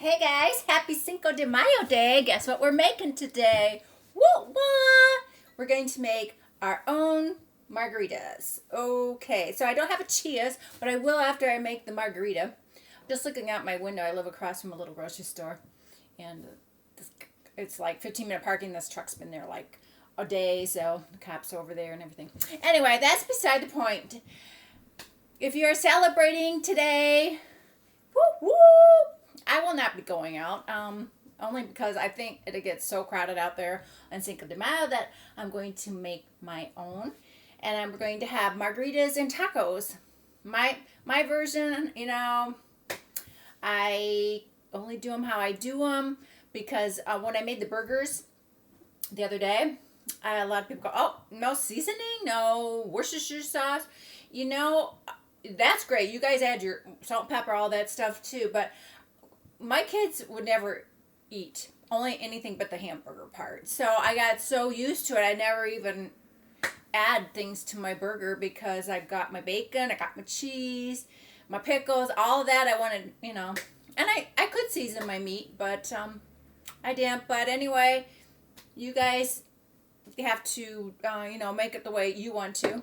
Hey guys, happy Cinco de Mayo day. Guess what we're making today? Woo wah! We're going to make our own margaritas. Okay, so I don't have a Chia's, but I will after I make the margarita. Just looking out my window, I live across from a little grocery store, and it's like 15-minute parking. This truck's been there like a day, so the cops over there and everything. Anyway, that's beside the point. If you're celebrating today, woo woo! I will not be going out, only because I think it gets so crowded out there on Cinco de Mayo that I'm going to make my own, and I'm going to have margaritas and tacos. My version, I only do them how I do them because when I made the burgers the other day, a lot of people go, "Oh, no seasoning, no Worcestershire sauce." That's great. You guys add your salt and pepper, all that stuff too, but my kids would never eat only anything but the hamburger part. So I got so used to it, I never even add things to my burger because I've got my bacon, I got my cheese, my pickles, all of that. I wanted, and I could season my meat, but I didn't. But anyway, you guys have to, make it the way you want to.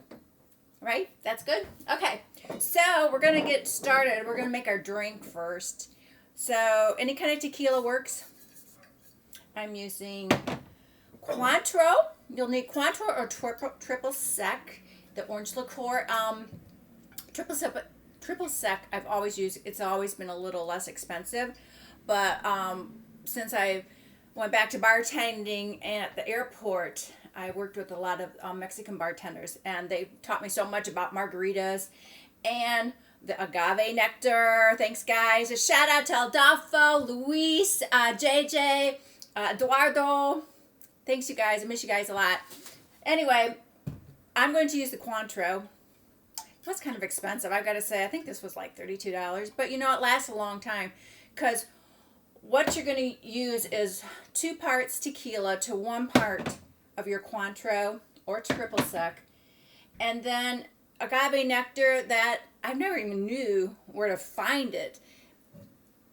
Right? That's good? Okay. So we're going to get started. We're going to make our drink first. So any kind of tequila works. I'm using Cointreau. You'll need Cointreau or triple sec, the orange liqueur. Triple sec I've always used. It's always been a little less expensive, but since I went back to bartending at the airport, I worked with a lot of Mexican bartenders, and they taught me so much about margaritas and the agave nectar. Thanks, guys. A shout out to Adolfo, Luis, JJ, Eduardo. Thanks, you guys. I miss you guys a lot. Anyway, I'm going to use the Cointreau. It was kind of expensive, I've got to say. I think this was like $32, but it lasts a long time because what you're going to use is 2 parts tequila to 1 part of your Cointreau or triple sec, and then agave nectar that I never even knew where to find it.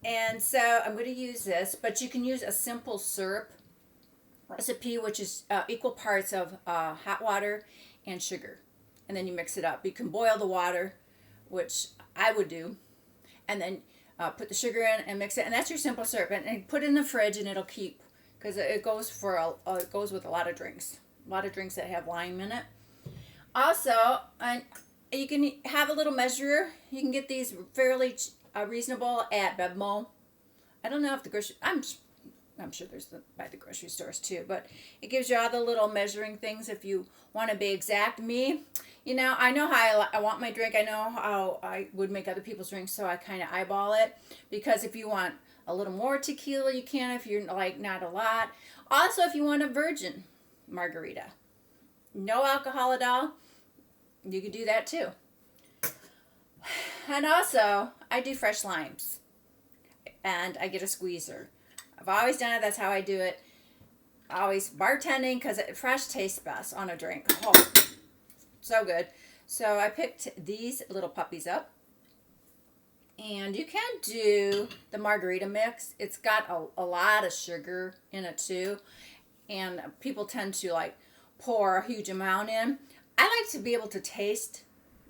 And so I'm going to use this, but you can use a simple syrup recipe, which is equal parts of hot water and sugar. And then you mix it up. You can boil the water, which I would do, and then put the sugar in and mix it. And that's your simple syrup. And put it in the fridge, and it'll keep, because it goes with a lot of drinks. A lot of drinks that have lime in it. Also, you can have a little measurer. You can get these fairly reasonable at Bevmo. I don't know if the grocery. I'm sure there's by the grocery stores too. But it gives you all the little measuring things if you want to be exact. Me, I know how I want my drink. I know how I would make other people's drinks, so I kind of eyeball it. Because if you want a little more tequila, you can. If you're like not a lot. Also, if you want a virgin margarita, no alcohol at all, you could do that too. And also, I do fresh limes, and I get a squeezer. I've always done it. That's how I do it. Always bartending, because fresh tastes best on a drink. Oh, so good. So I picked these little puppies up. And you can do the margarita mix. It's got a lot of sugar in it too. And people tend to pour a huge amount in. I like to be able to taste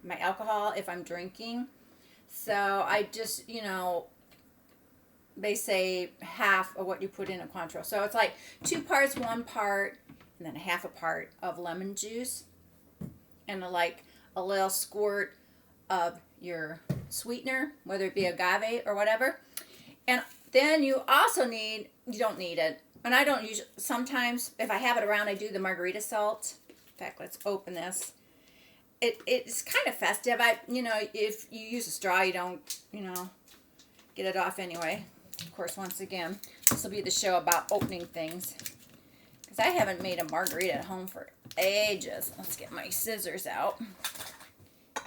my alcohol if I'm drinking. So I just, they say half of what you put in a Cointreau. So it's like 2 parts, 1 part, and then half a part of lemon juice. And a little squirt of your sweetener, whether it be agave or whatever. And then you also you don't need it. And I don't usually, sometimes if I have it around, I do the margarita salt. In fact, let's open this. It's kind of festive. If you use a straw, you don't, get it off anyway. Of course, once again, this will be the show about opening things. Because I haven't made a margarita at home for ages. Let's get my scissors out.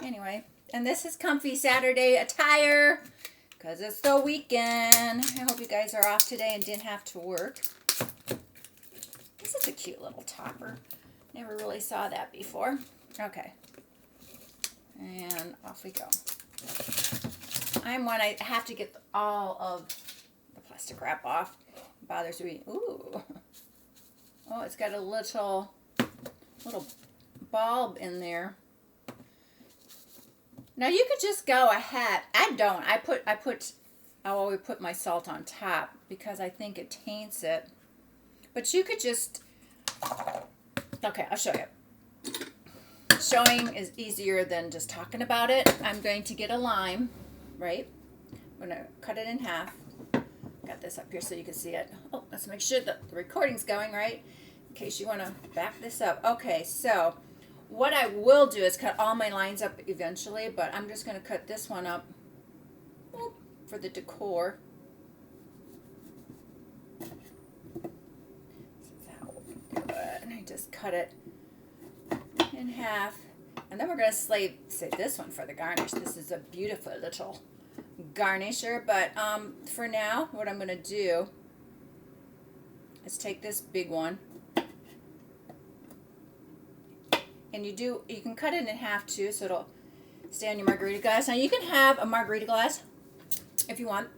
Anyway, and this is comfy Saturday attire because it's the weekend. I hope you guys are off today and didn't have to work. This is a cute little topper. Never really saw that before. Okay. And off we go. I have to get all of the plastic wrap off. It bothers me. Ooh. Oh, it's got a little bulb in there. Now you could just go ahead. I don't. I always put my salt on top because I think it taints it. But you could just, okay, I'll show you. Showing is easier than just talking about it. I'm going to get a lime, right? I'm going to cut it in half. Got this up here so you can see it. Oh, let's make sure that the recording's going right in case you want to back this up. Okay, so what I will do is cut all my lines up eventually, but I'm just going to cut this one up for the decor. This is how we do it. And I just cut it in half. And then we're going to save this one for the garnish. This is a beautiful little garnisher. But for now, what I'm going to do is take this big one. And you can cut it in half too, so it'll stay on your margarita glass. Now you can have a margarita glass if you want.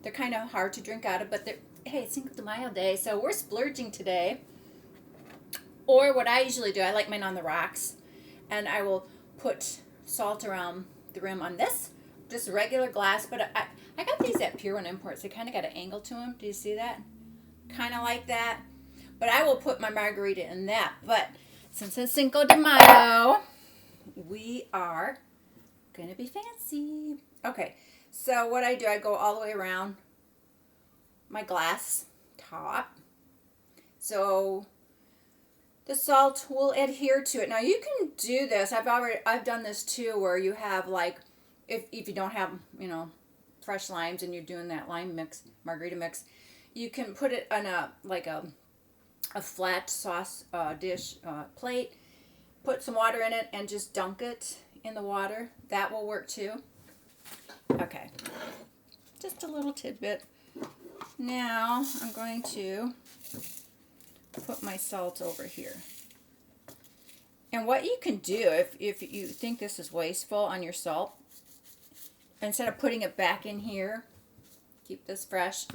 They're kind of hard to drink out of, but hey, it's Cinco de Mayo day, so we're splurging today. Or what I usually do, I like mine on the rocks, and I will put salt around the rim on this, just a regular glass. But I got these at Pier 1 Imports. They kind of got an angle to them. Do you see that? Kind of like that. But I will put my margarita in that. But since it's Cinco de Mayo, we are going to be fancy. Okay, so what I do, I go all the way around my glass top. So the salt will adhere to it. Now you can do this. I've done this too, where you have like, if you don't have, fresh limes and you're doing that lime mix, margarita mix, you can put it on a flat sauce dish plate, put some water in it and just dunk it in the water. That will work too. Okay, just a little tidbit. Now I'm going to put my salt over here. And what you can do, if you think this is wasteful on your salt, instead of putting it back in here, keep this fresh,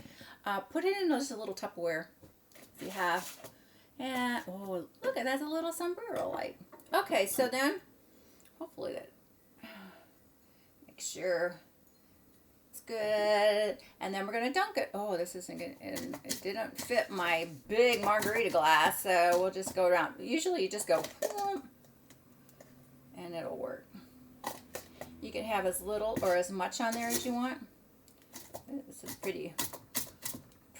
put it in just a little Tupperware if you have. And oh, look at that's a little sombrero light. Okay, so then hopefully that, make sure it's good. And then we're gonna dunk it. Oh, this isn't good, and it didn't fit my big margarita glass, so we'll just go around. Usually you just go and it'll work. You can have as little or as much on there as you want. This is pretty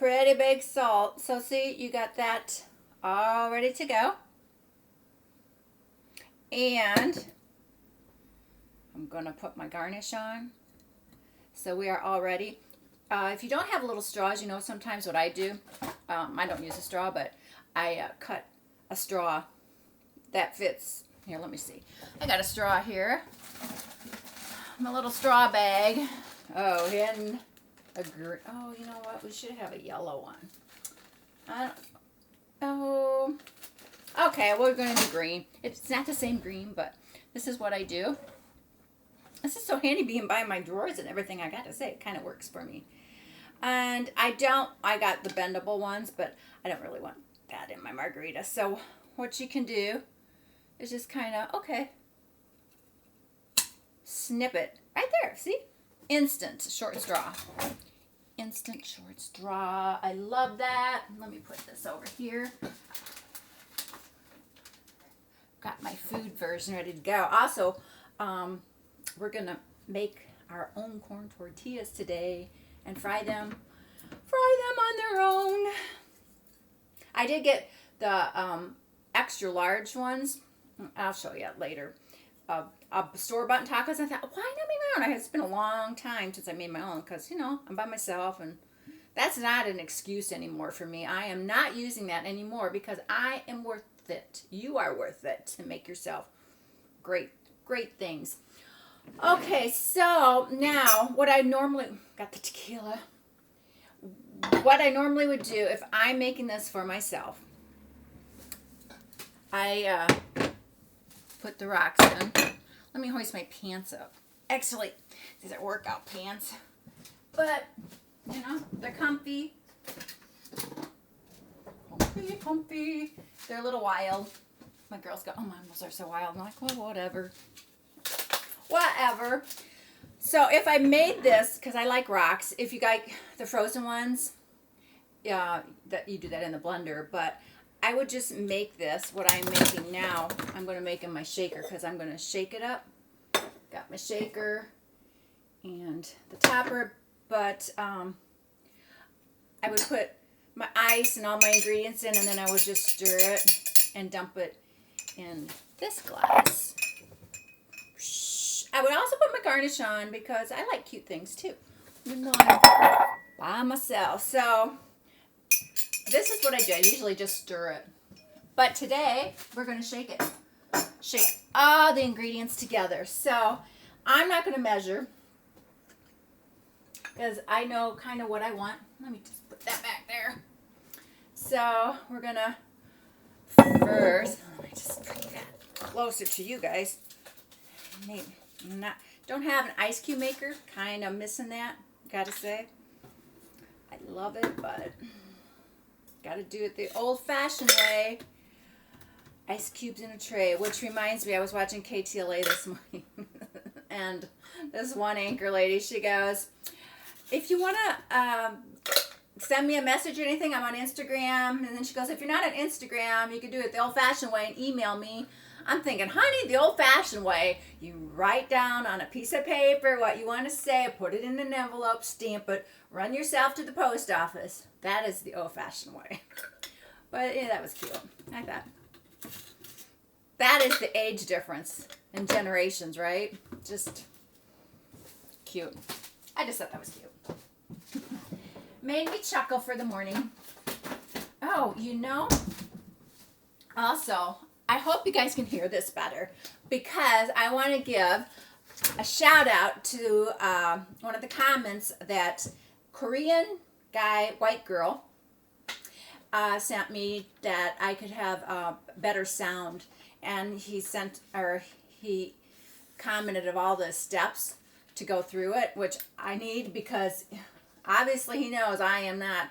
big salt. So see, you got that all ready to go. And I'm going to put my garnish on. So we are all ready. If you don't have little straws, sometimes what I do, I don't use a straw, but I cut a straw that fits. Here, let me see. I got a straw here. My little straw bag. Oh, and oh, you know what? We should have a yellow one. Oh, okay. We're going to do green. It's not the same green, but this is what I do. This is so handy being by my drawers and everything. I got to say, it kind of works for me. And I got the bendable ones, but I don't really want that in my margarita. So what you can do is just kind of, okay, snip it right there. See? Instant short straw. Instant short straw. I love that. Let me put this over here. Got my food version ready to go. Also, we're going to make our own corn tortillas today and fry them on their own. I did get the extra large ones. I'll show you later. Store-bought tacos. I thought, why not make my own? It's been a long time since I made my own because, I'm by myself, and that's not an excuse anymore for me. I am not using that anymore because I am worth it. You are worth it to make yourself great things. Okay, so now what I normally, got the tequila. What I normally would do if I'm making this for myself, I put the rocks in. Let me hoist my pants up. Actually, these are workout pants. But, they're comfy. wild. My girls go, oh, my animals are so wild. I'm like, well, whatever. Whatever. So if I made this, because I like rocks, if you got the frozen ones, that you do that in the blender, but I would just make this, what I'm making now, I'm going to make in my shaker, because I'm going to shake it up. Got my shaker and the topper, but I would put my ice and all my ingredients in, and then I would just stir it and dump it in this glass. I would also put my garnish on because I like cute things too. Even though I'm by myself. So this is what I do. I usually just stir it. But today we're going to shake it. Shake all the ingredients together. So I'm not going to measure because I know kind of what I want. Let me just put that back there. So we're going to first, let me just bring that closer to you guys. Don't have an ice cube maker. Kind of missing that, gotta say. I love it, but gotta do it the old-fashioned way. Ice cubes in a tray, which reminds me, I was watching KTLA this morning, and this one anchor lady, she goes, if you want to send me a message or anything, I'm on Instagram. And then she goes, if you're not on Instagram, you can do it the old-fashioned way and email me. I'm thinking, honey, the old-fashioned way, you write down on a piece of paper what you want to say, put it in an envelope, stamp it, run yourself to the post office. That is the old-fashioned way. But yeah, that was cute. I thought. That is the age difference in generations, right? Just cute. I just thought that was cute. Made me chuckle for the morning. Oh, you know, also, I hope you guys can hear this better because I want to give a shout out to one of the comments that Korean guy, white girl, sent me that I could have better sound, and he commented of all the steps to go through it, which I need because obviously he knows I am not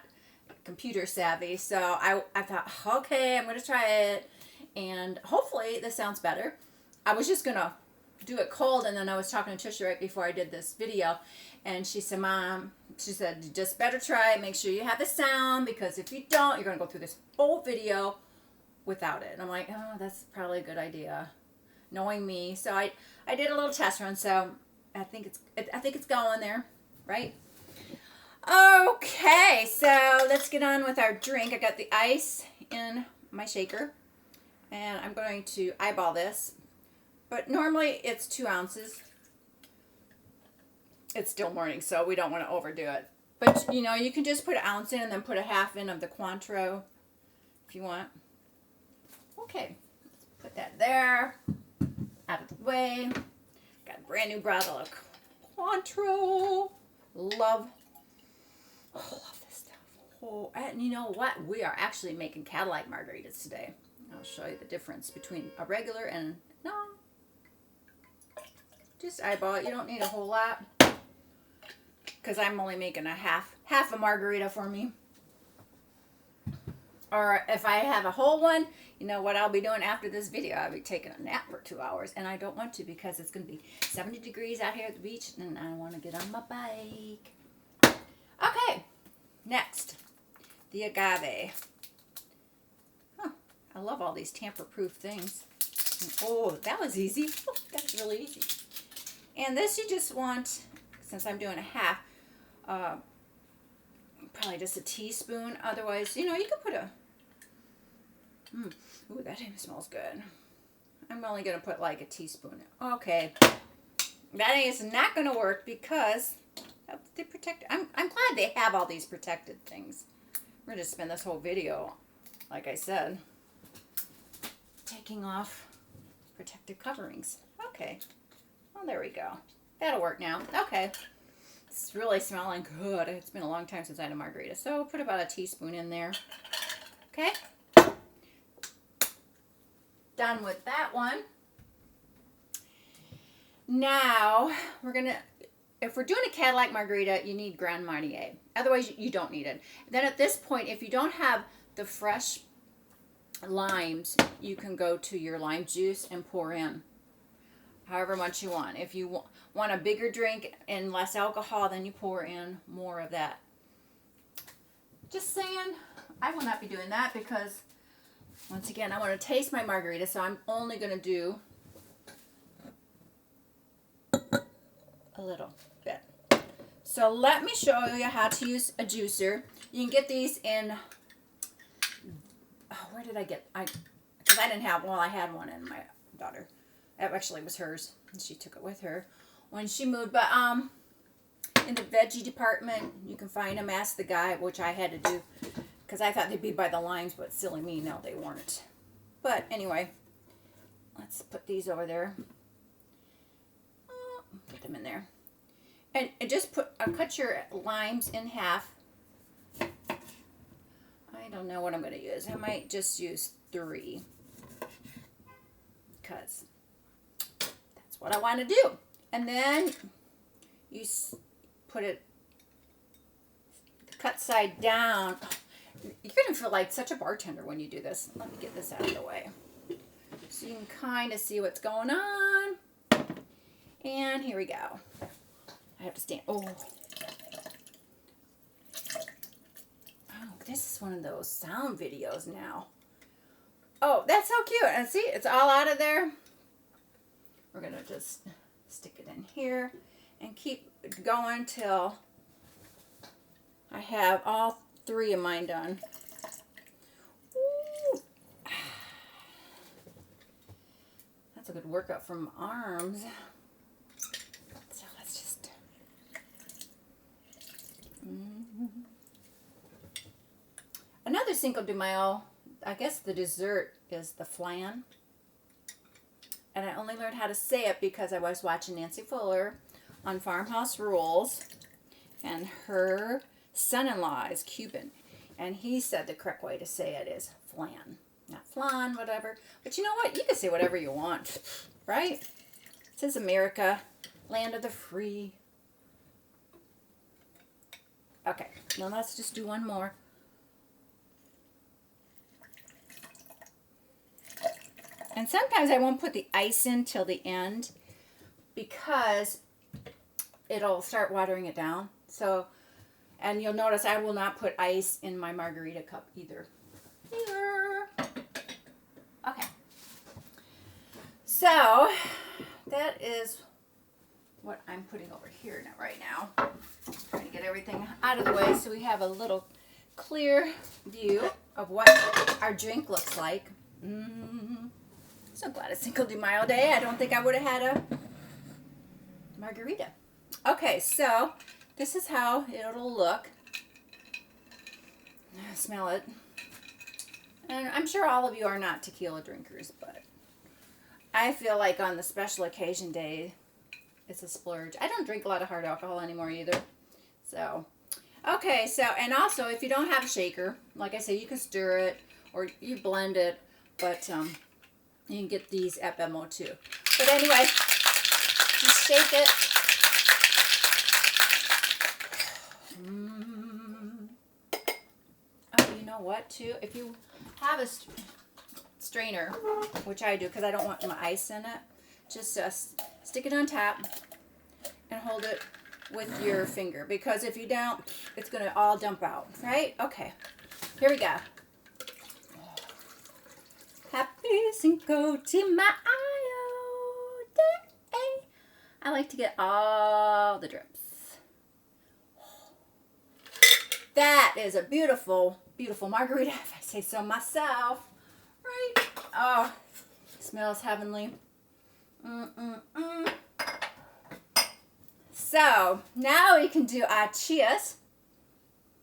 computer savvy. So I thought, okay, I'm going to try it. And hopefully this sounds better. I was just going to do it cold, and then I was talking to Trisha right before I did this video, and she said, Mom, she said, you just better try it. Make sure you have the sound, because if you don't, you're going to go through this whole video without it. And I'm like, oh, that's probably a good idea, knowing me. So I did a little test run, so I think it's going there, right? Okay, so let's get on with our drink. I got the ice in my shaker. And I'm going to eyeball this. But normally it's 2 ounces. It's still morning, so we don't want to overdo it. But, you know, you can just put an ounce in and then put a half in of the Cointreau if you want. Okay, let's put that there. Out of the way. Got a brand new bottle of Cointreau. Love this stuff. Oh, and you know what? We are actually making Cadillac margaritas today. I'll show you the difference between a regular and no. Just eyeball it. You don't need a whole lot because I'm only making a half a margarita for me. Or if I have a whole one, you know what I'll be doing after this video? I'll be taking a nap for 2 hours, and I don't want to because it's going to be 70 degrees out here at the beach, and I want to get on my bike. Okay, next, the agave. I love all these tamper-proof things. Oh, that was easy. Oh, that's really easy. And this you just want, since I'm doing a half, probably just a teaspoon. Otherwise, you know, you could put a... Ooh, that smells good. I'm only going to put like a teaspoon. Okay. That is not going to work because they protect... I'm glad they have all these protected things. We're going to spend this whole video, like I said, taking off protective coverings. Okay. Well, there we go. That'll work now. Okay. It's really smelling good. It's been a long time since I had a margarita. So put about a teaspoon in there. Okay. Done with that one. Now, we're going to, if we're doing a Cadillac margarita, you need Grand Marnier. Otherwise, you don't need it. Then at this point, if you don't have the fresh limes, you can go to your lime juice and pour in however much you want. If you want a bigger drink and less alcohol, then you pour in more of that. Just saying, I will not be doing that because, once again, I want to taste my margarita, so I'm only going to do a little bit. So let me show you how to use a juicer. You can get these in, oh, where did I get, because I didn't have, well, I had one in my daughter. That actually was hers, and she took it with her when she moved. But in the veggie department, you can find them. Ask the guy, which I had to do, because I thought they'd be by the limes, but silly me, no, they weren't. But anyway, let's put these over there. Put them in there. And just cut your limes in half. I don't know what I'm going to use. I might just use 3. Because that's what I want to do. And then you put it, the cut side down. You're going to feel like such a bartender when you do this. Let me get this out of the way. So you can kind of see what's going on. And here we go. I have to stand. Oh, this is one of those sound videos now. Oh, that's so cute. And see, it's all out of there. We're going to just stick it in here and keep going till I have all 3 of mine done. Ooh. That's a good workout for my arms. So let's just... Another Cinco de Mayo, I guess the dessert is the flan. And I only learned how to say it because I was watching Nancy Fuller on Farmhouse Rules. And her son-in-law is Cuban. And he said the correct way to say it is flan. Not flan, whatever. But you know what? You can say whatever you want. Right? It says America, land of the free. Okay. Now let's just do one more. And sometimes I won't put the ice in till the end because it'll start watering it down. So, and you'll notice I will not put ice in my margarita cup either. Okay. So, that is what I'm putting over here now, right now. Trying to get everything out of the way so we have a little clear view of what our drink looks like. So glad it's Cinco de Mayo Day. I don't think I would have had a margarita. Okay, so this is how it'll look. Smell it. And I'm sure all of you are not tequila drinkers, but I feel like on the special occasion day, it's a splurge. I don't drink a lot of hard alcohol anymore either. So, okay, so, and also if you don't have a shaker, like I say, you can stir it or you blend it, but you can get these at Bemo too. But anyway, just shake it. Oh, you know what too? If you have a strainer, which I do because I don't want my ice in it, just stick it on top and hold it with your finger. Because if you don't, it's going to all dump out, right? Okay, here we go. Happy Cinco de Mayo Day. I like to get all the drips. That is a beautiful, beautiful margarita, if I say so myself. Right? Oh, smells heavenly. So, now we can do our cheers.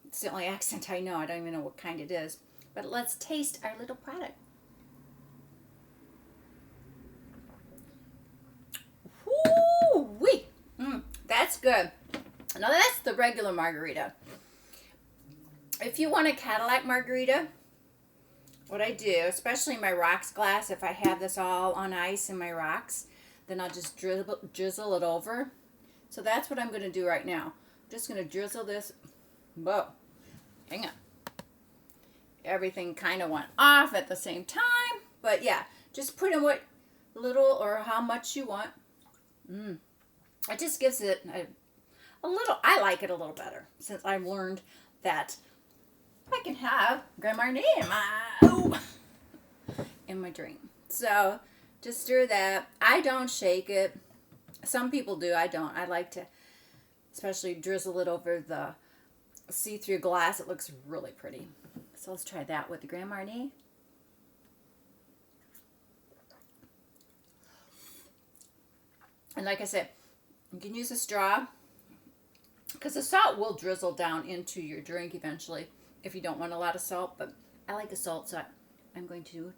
It's the only accent I know. I don't even know what kind it is. But let's taste our little product. Woo-wee. That's good. Now that's the regular margarita. If you want a Cadillac margarita, what I do, especially my rocks glass, if I have this all on ice in my rocks, then I'll just drizzle it over. So that's what I'm going to do right now. I'm just going to drizzle this. Whoa. Hang on. everything kind of went off at the same time. But yeah, just put in what little or how much you want. It just gives it a little, I like it a little better since I've learned that I can have Grand Marnier in my drink. So just stir that. I don't shake it. Some people do. I don't. I like to especially drizzle it over the see-through glass. It looks really pretty. So let's try that with the Grand Marnier. And like I said, you can use a straw because the salt will drizzle down into your drink eventually if you don't want a lot of salt. But I like the salt, so I'm going to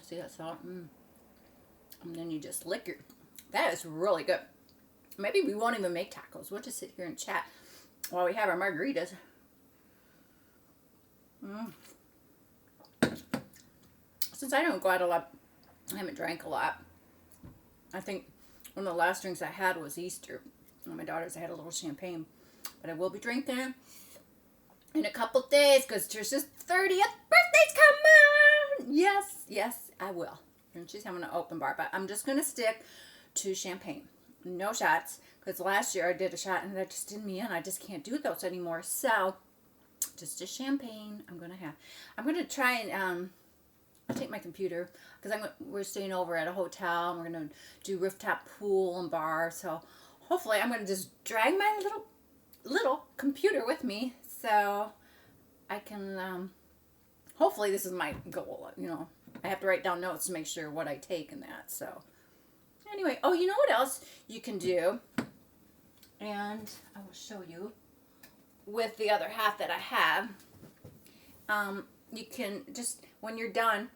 see that salt? And then you just lick your... That is really good. Maybe we won't even make tacos. We'll just sit here and chat while we have our margaritas. Since I don't go out a lot, I haven't drank a lot. I think one of the last drinks I had was Easter. One of my daughters, I had a little champagne. But I will be drinking in a couple days because Trisha's 30th birthday's coming. Yes, I will. And she's having an open bar. But I'm just going to stick to champagne. No shots. Because last year I did a shot and that just did me in. I just can't do those anymore. So, just a champagne I'm going to have. I'm going to try and... I'll take my computer because we're staying over at a hotel and we're going to do rooftop pool and bar. So hopefully I'm going to just drag my little computer with me so I can, hopefully this is my goal. You know, I have to write down notes to make sure what I take and that. So anyway, oh, you know what else you can do? And I will show you with the other half that I have. You can just, when you're done,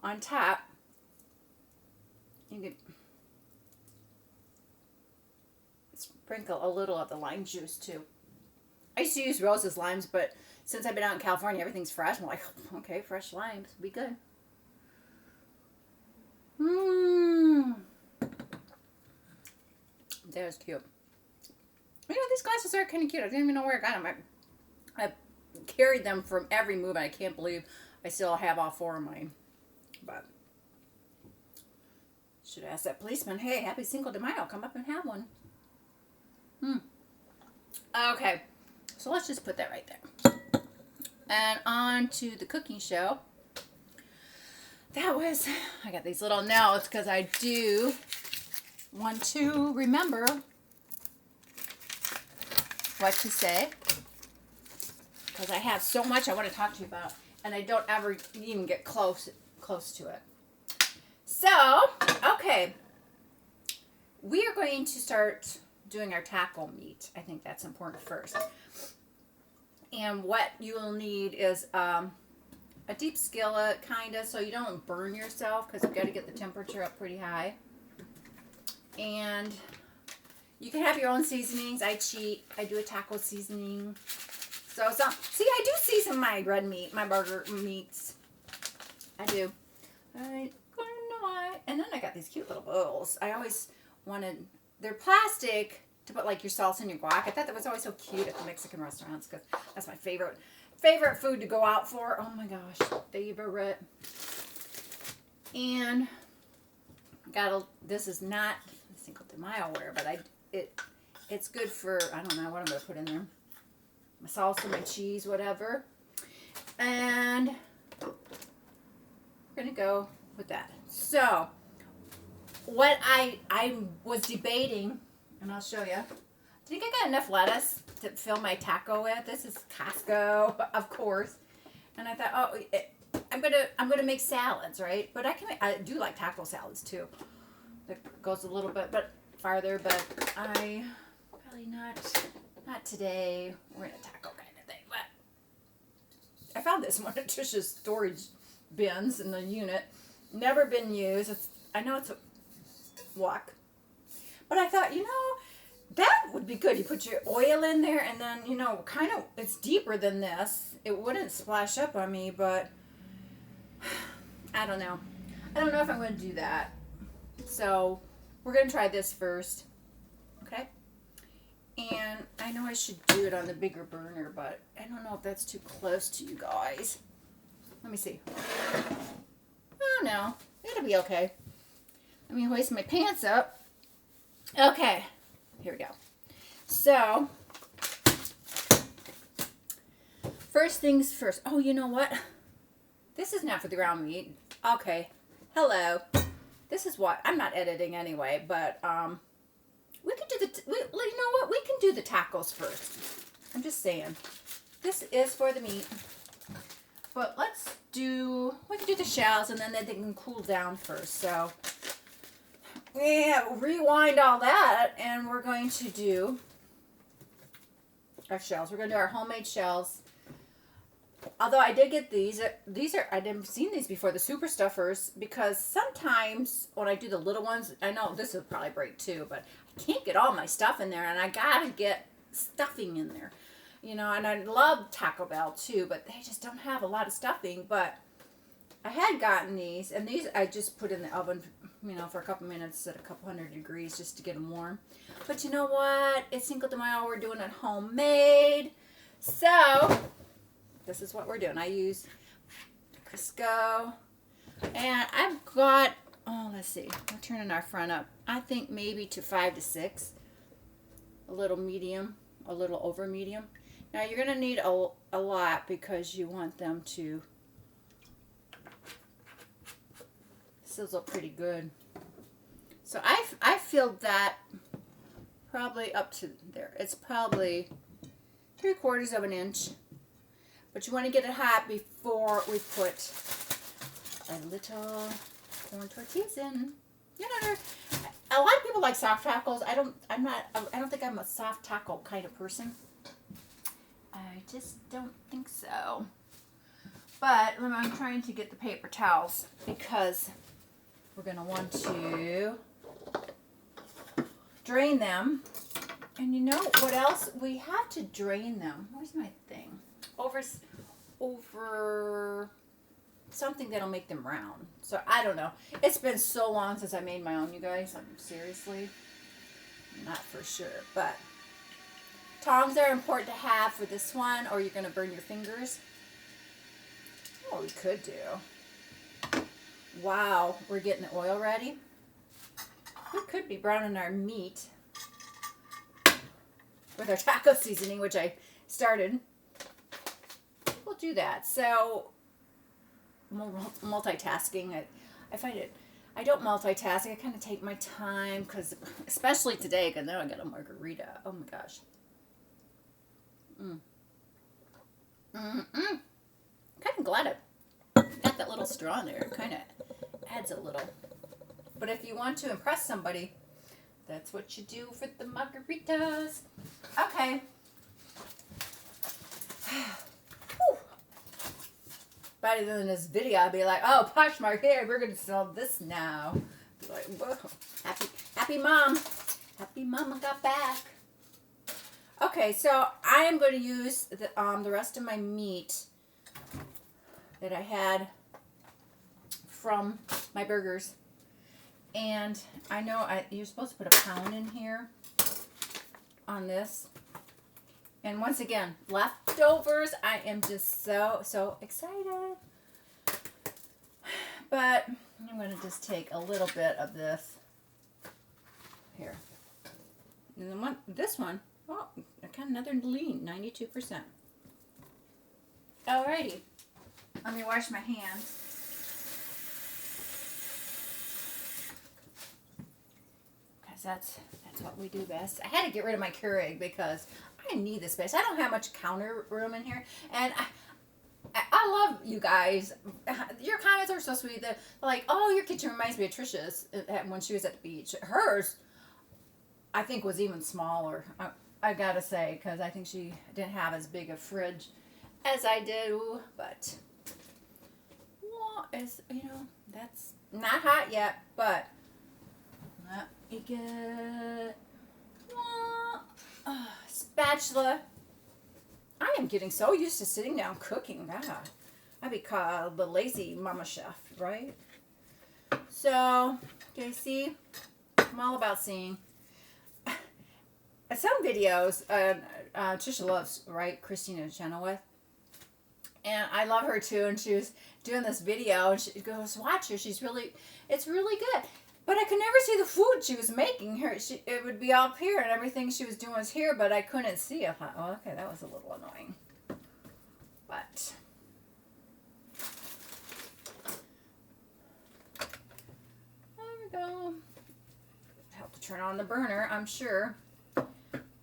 on top, you can sprinkle a little of the lime juice too. I used to use Rose's limes, but since I've been out in California, everything's fresh. I'm like, okay, fresh limes will be good. That was cute. You know, these glasses are kind of cute. I didn't even know where I got them. I carried them from every move, and I can't believe I still have all 4 of mine. But should ask that policeman, hey, happy Cinco de Mayo, come up and have one. Okay, so let's just put that right there. And on to the cooking show. I got these little notes because I do want to remember what to say. Because I have so much I want to talk to you about. And I don't ever even get close to it. So, okay. We are going to start doing our taco meat. I think that's important first. And what you will need is a deep skillet, kind of, so you don't burn yourself, because you've got to get the temperature up pretty high. And you can have your own seasonings. I cheat. I do a taco seasoning. So, see, I do season my red meat, my burger meats. I do. I don't know why. And then I got these cute little bowls. I always wanted, they're plastic to put like your salsa and your guac. I thought that was always so cute at the Mexican restaurants because that's my favorite food to go out for. Oh my gosh, favorite. And this is not Cinco de Mayo ware, but it's good for, I don't know what I'm going to put in there. My salsa, my cheese, whatever. And we're going to go with that. So, what I was debating, and I'll show you. I think I got enough lettuce to fill my taco with. This is Costco, of course. And I thought, I'm gonna make salads, right? But I do like taco salads too. That goes a little bit farther, but I probably not today. We're in a taco kind of thing. But I found this in one of Trisha's storage bins in the unit. Never been used. I know it's a wok. But I thought, that would be good. You put your oil in there and then, kind of, it's deeper than this. It wouldn't splash up on me, but I don't know. I don't know if I'm going to do that. So we're going to try this first. Okay? And I know I should do it on the bigger burner, but I don't know if that's too close to you guys. Let me see. Oh no, it'll be okay. Let me hoist my pants up. Okay, here we go. So, first things first. Oh, you know what? This is not for the ground meat. Okay, hello. This is what, I'm not editing anyway, but we can do you know what? We can do the tacos first. I'm just saying. This is for the meat. But we can do the shells and then they can cool down first. So, yeah, rewind all that and we're going to do our shells. We're going to do our homemade shells. Although I did get these are, I've never seen these before, the super stuffers, because sometimes when I do the little ones, I know this will probably break too, but I can't get all my stuff in there and I gotta get stuffing in there. You know, and I love Taco Bell too, but they just don't have a lot of stuffing. But I had gotten these, and these I just put in the oven, you know, for a couple minutes at a couple hundred degrees just to get them warm. But you know what? It's Cinco de Mayo. We're doing it homemade. So, this is what we're doing. I use Crisco, and I've got, let's see. We're turning our front up. I think maybe to 5 to 6. A little medium, a little over medium. Now you're going to need a lot because you want them to sizzle pretty good. So I filled that probably up to there. It's probably 3/4 of an inch. But you want to get it hot before we put a little corn tortillas in. You know, a lot of people like soft tacos. I don't think I'm a soft taco kind of person. I just don't think so. But I'm trying to get the paper towels because we're going to want to drain them. And you know what else? We have to drain them. Where's my thing? Over something that'll make them round. So I don't know. It's been so long since I made my own, you guys. I'm seriously not for sure. But tongs are important to have for this one, or you're going to burn your fingers. Oh, we could do. Wow, we're getting the oil ready. We could be browning our meat with our taco seasoning, which I started. We'll do that. So, multitasking. I find it, I don't multitask. I kind of take my time because, especially today, because now I got a margarita. Oh my gosh. Kind of glad I got that little straw in there. It kind of adds a little. But if you want to impress somebody, that's what you do for the margaritas. Okay. Better than this video, I'll be like, oh, Poshmark, here, we're going to sell this now. Be like, whoa. Happy mom. Happy mama got back. Okay, so I am going to use the rest of my meat that I had from my burgers. And I know you're supposed to put a pound in here on this. And once again, leftovers. I am just so excited. But I'm going to just take a little bit of this here. And then this one, oh, I got another lean, 92%. Alrighty. Let me wash my hands. Because that's what we do best. I had to get rid of my Keurig because I need the space. I don't have much counter room in here. And I love you guys. Your comments are so sweet. They're like, oh, your kitchen reminds me of Trisha's when she was at the beach. Hers, I think, was even smaller. I gotta say, because I think she didn't have as big a fridge as I do. But, well, that's not hot yet. But, let me get spatula. I am getting so used to sitting down cooking. God, I'd be called the lazy mama chef, right? So, okay, see, I'm all about seeing. some videos, Trisha loves, right, Christina Chenoweth. And I love her too. And she was doing this video, and she goes, "Watch her. It's really good." But I could never see the food she was making. It would be up here, and everything she was doing was here, but I couldn't see. I thought, oh, okay, that was a little annoying. But there we go. Help to turn on the burner, I'm sure.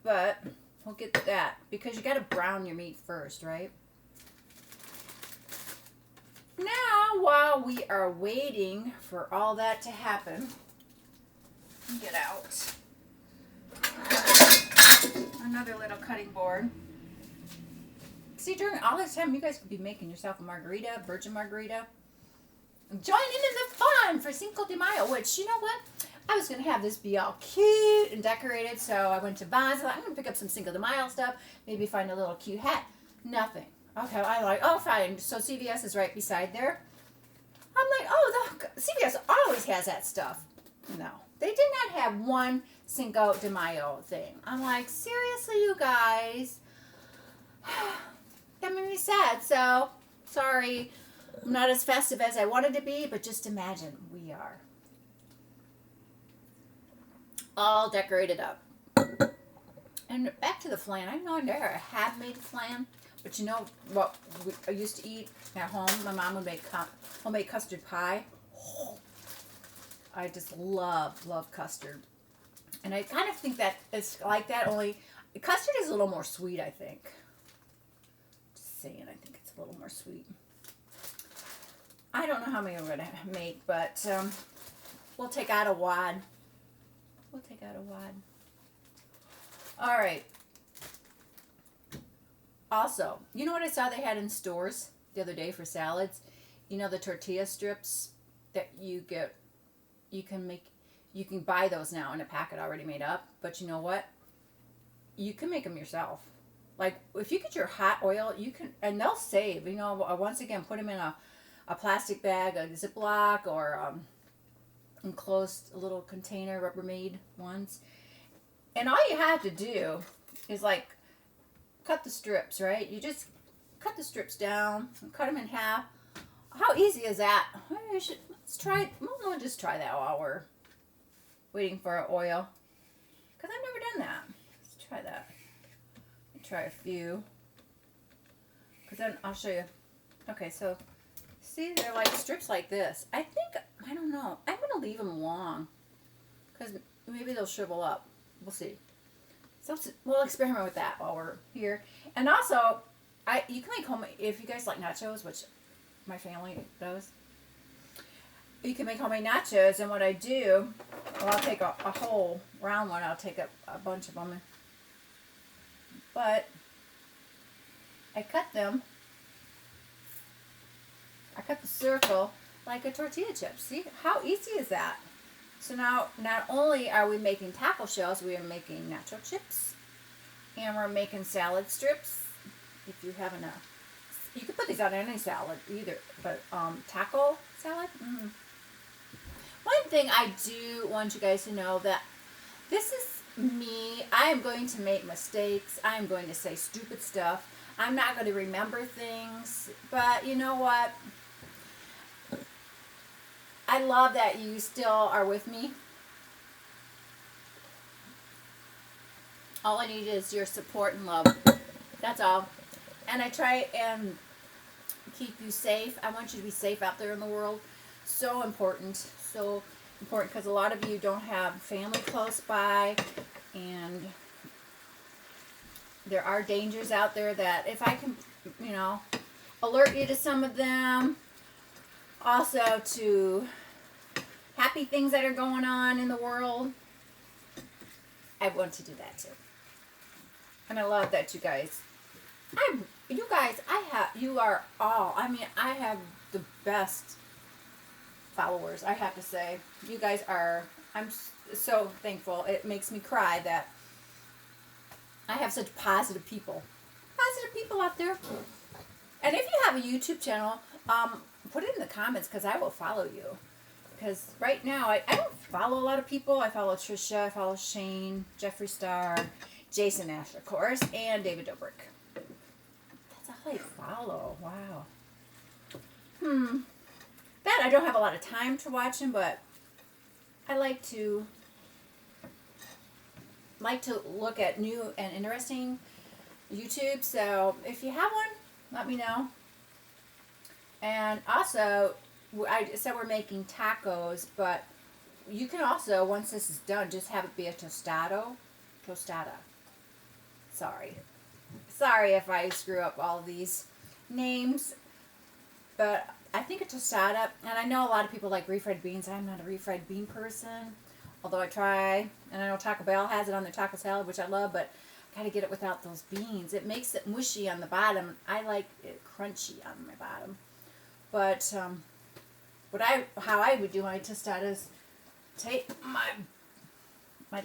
But we'll get that because you got to brown your meat first, right? Now, while we are waiting for all that to happen, get out another little cutting board. See, during all this time, you guys could be making yourself a margarita, virgin margarita. Join in the fun for Cinco de Mayo, which, you know what? I was going to have this be all cute and decorated, so I went to Vons. I thought, I'm going to pick up some Cinco de Mayo stuff, maybe find a little cute hat. Nothing. Okay, I like, oh, fine. So CVS is right beside there. I'm like, oh, CVS always has that stuff. No, they did not have one Cinco de Mayo thing. I'm like, seriously, you guys? That made me sad. So, sorry, I'm not as festive as I wanted to be, but just imagine we are all decorated up. And back to the flan. I know I never have made flan. But you know what I used to eat at home? My mom would make homemade custard pie. Oh, I just love custard. And I kind of think that it's like that, only custard is a little more sweet, I think. Just saying, I think it's a little more sweet. I don't know how many I'm going to make, but we'll take out a wad. All right. Also, you know what I saw they had in stores the other day for salads? You know the tortilla strips that you get, you can buy those now in a packet already made up. But you know what? You can make them yourself. Like, if you get your hot oil, you can, and they'll save. You know, once again, put them in a plastic bag, a Ziploc, or enclosed little container, Rubbermaid ones. And all you have to do is, like, cut the strips, right? You just cut the strips down, cut them in half. How easy is that? Let's try, we'll just try that while we're waiting for our oil. Because I've never done that. Let's try that. Let me try a few. Because then I'll show you. Okay, so see, they're like strips like this. I don't know. I'm going to leave them long. Because maybe they'll shrivel up. We'll see. So we'll experiment with that while we're here. And also, you can make homemade, if you guys like nachos, which my family does, you can make homemade nachos. And what I do, well, I'll take a whole round one. I'll take a bunch of them. But I cut them. I cut the circle like a tortilla chip. See, how easy is that? So now, not only are we making taco shells, we are making nacho chips. And we're making salad strips. If you have enough. You can put these on any salad either. But taco salad? Mm-hmm. One thing I do want you guys to know that this is me. I am going to make mistakes. I am going to say stupid stuff. I'm not going to remember things. But you know what? I love that you still are with me. All I need is your support and love. That's all. And I try and keep you safe. I want you to be safe out there in the world. So important. So important because a lot of you don't have family close by. And there are dangers out there that if I can, you know, alert you to some of them. Also to happy things that are going on in the world. I want to do that too. And I love that you guys, you are all, I mean, I have the best followers, I have to say. You guys are, I'm so thankful. It makes me cry that I have such positive people out there. And if you have a YouTube channel, put it in the comments because I will follow you. Because right now, I don't follow a lot of people. I follow Trisha, I follow Shane, Jeffree Star, Jason Nash, of course, and David Dobrik. That's all I follow. Wow. That I don't have a lot of time to watch him, but I like to look at new and interesting YouTube. So if you have one, let me know. And also, I said we're making tacos, but you can also, once this is done, just have it be a tostada. Sorry if I screw up all of these names, but I think a tostada, and I know a lot of people like refried beans. I'm not a refried bean person, although I try, and I know Taco Bell has it on their taco salad, which I love, but I gotta get it without those beans. It makes it mushy on the bottom. I like it crunchy on my bottom. But how I would do my tostadas, take my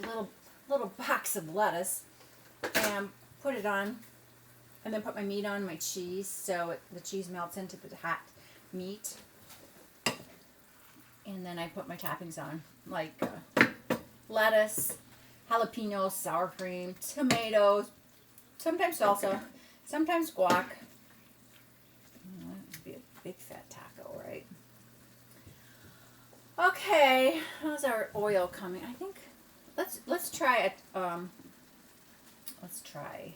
little box of lettuce and put it on, and then put my meat on, my cheese, so the cheese melts into the hot meat, and then I put my toppings on, like lettuce, jalapenos, sour cream, tomatoes, sometimes salsa, sometimes guac. That would be a big fat taco, right? Okay, how's our oil coming? I think let's try it. Let's try.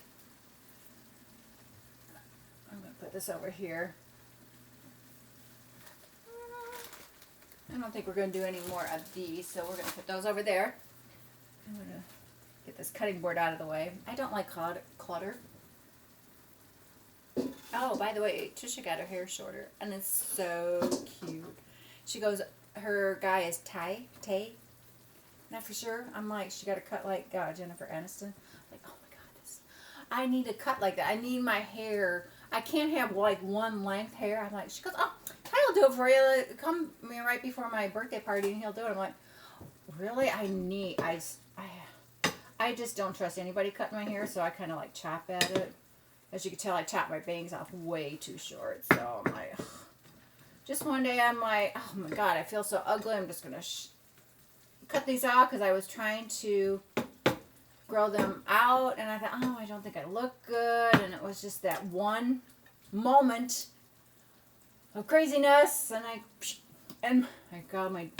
I'm gonna put this over here. I don't think we're going to do any more of these, so we're going to put those over there. I'm going to get this cutting board out of the way. I don't like clutter. Oh, by the way, Trisha got her hair shorter, and it's so cute. She goes, her guy is Tay. Not for sure. I'm like, she got her cut like Jennifer Aniston. Like, oh my God, I need a cut like that. I need my hair. I can't have like one length hair. I'm like, she goes, oh, I'll do it for you. Come right before my birthday party, and he'll do it. I'm like, really? I just don't trust anybody cutting my hair, so I kind of like chop at it. As you can tell, I chop my bangs off way too short. So I'm like, just one day I'm like, oh my God, I feel so ugly. I'm just gonna cut these off because I was trying to grow them out, and I thought, oh, I don't think I look good, and it was just that one moment of craziness, and I called my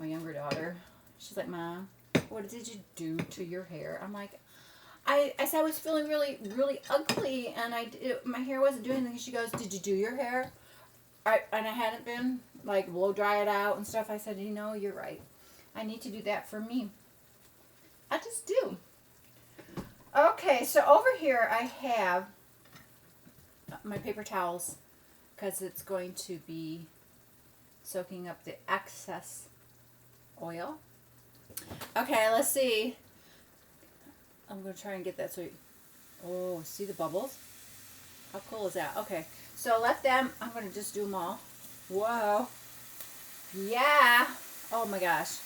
younger daughter. She's like, Mom, what did you do to your hair? I'm like, I said I was feeling really, really ugly, and my hair wasn't doing anything. She goes, did you do your hair? And I hadn't been, like, blow dry it out and stuff. I said, you're right. I need to do that for me. I just do. Okay, so over here I have my paper towels, because it's going to be soaking up the excess oil. Okay, let's see. I'm going to try and get that so oh, see the bubbles? How cool is that? Okay, so let them, I'm going to just do them all. Whoa. Yeah. Oh my gosh.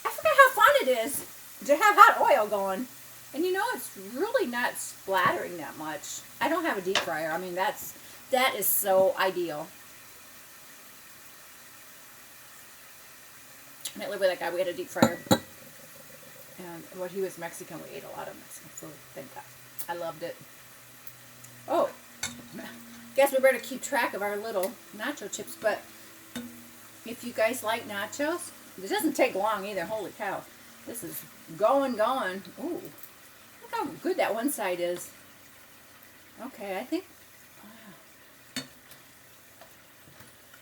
I forgot how fun it is to have hot oil going. And it's really not splattering that much. I don't have a deep fryer. I mean, that is so ideal. I lived with that guy. We had a deep fryer. And when he was Mexican, we ate a lot of Mexican food. Thank God. I loved it. Oh, guess we better keep track of our little nacho chips. But if you guys like nachos, it doesn't take long either. Holy cow. This is going. Ooh. Look how good that one side is. Okay, I think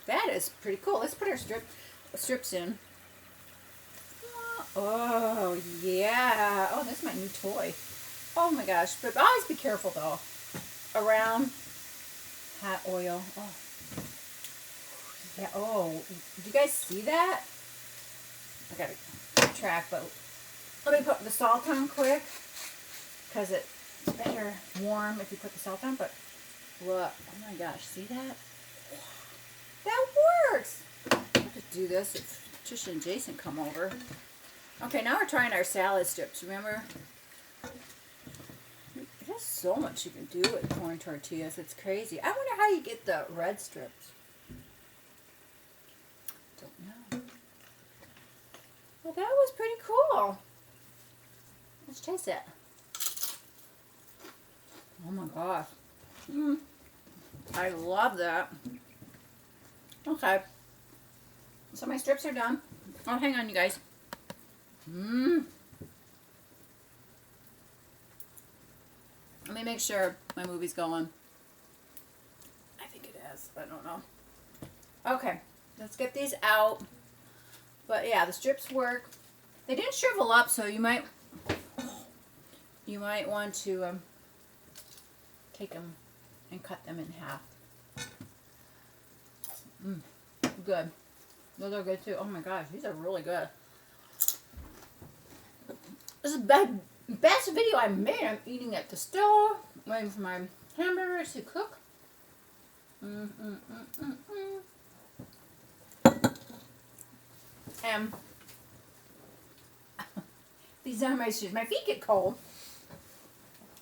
that is pretty cool. Let's put our strips in. Oh, yeah. Oh, that's my new toy. Oh, my gosh. But always be careful, though, around hot oil. Oh. Yeah, oh. Do you guys see that? I got to track, but let me put the salt on quick, because it's better warm if you put the salt on. But look. Oh, my gosh. See that? That works. I'll just do this if Trisha and Jason come over. Okay, now we're trying our salad strips, remember? There's so much you can do with corn tortillas. It's crazy. I wonder how you get the red strips. Don't know. Well, that was pretty cool. Let's taste it. Oh my gosh. I love that. Okay. So my strips are done. Oh, hang on, you guys. Let me make sure my movie's going. I think it is. I don't know. Okay. Let's get these out. But yeah, the strips work. They didn't shrivel up, so you might want to take them and cut them in half. Good. Those are good too. Oh my gosh, these are really good. This is the best video I made. I'm eating at the stove, waiting for my hamburgers to cook. And these are my shoes. My feet get cold,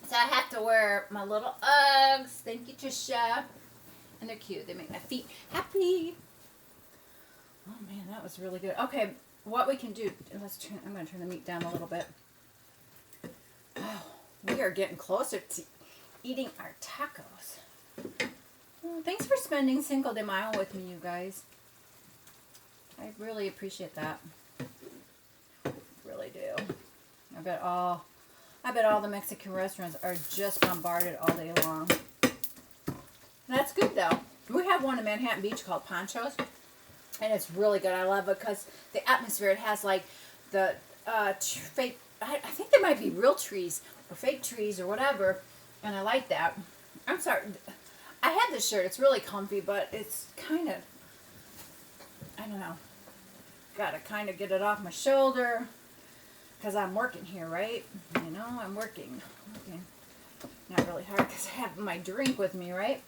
so I have to wear my little Uggs. Thank you, Trisha. And they're cute. They make my feet happy. Oh man, that was really good. Okay, what we can do? I'm going to turn the meat down a little bit. Oh, we are getting closer to eating our tacos. Well, thanks for spending Cinco de Mayo with me, you guys. I really appreciate that. Really do. I bet all the Mexican restaurants are just bombarded all day long. That's good though. We have one in Manhattan Beach called Ponchos, and it's really good. I love it because the atmosphere. It has like the fake. I think there might be real trees or fake trees or whatever, and I like that. I'm sorry. I had this shirt. It's really comfy, but it's kind of, I don't know. Got to kind of get it off my shoulder because I'm working here, right? You know, I'm working. Not really hard because I have my drink with me, right?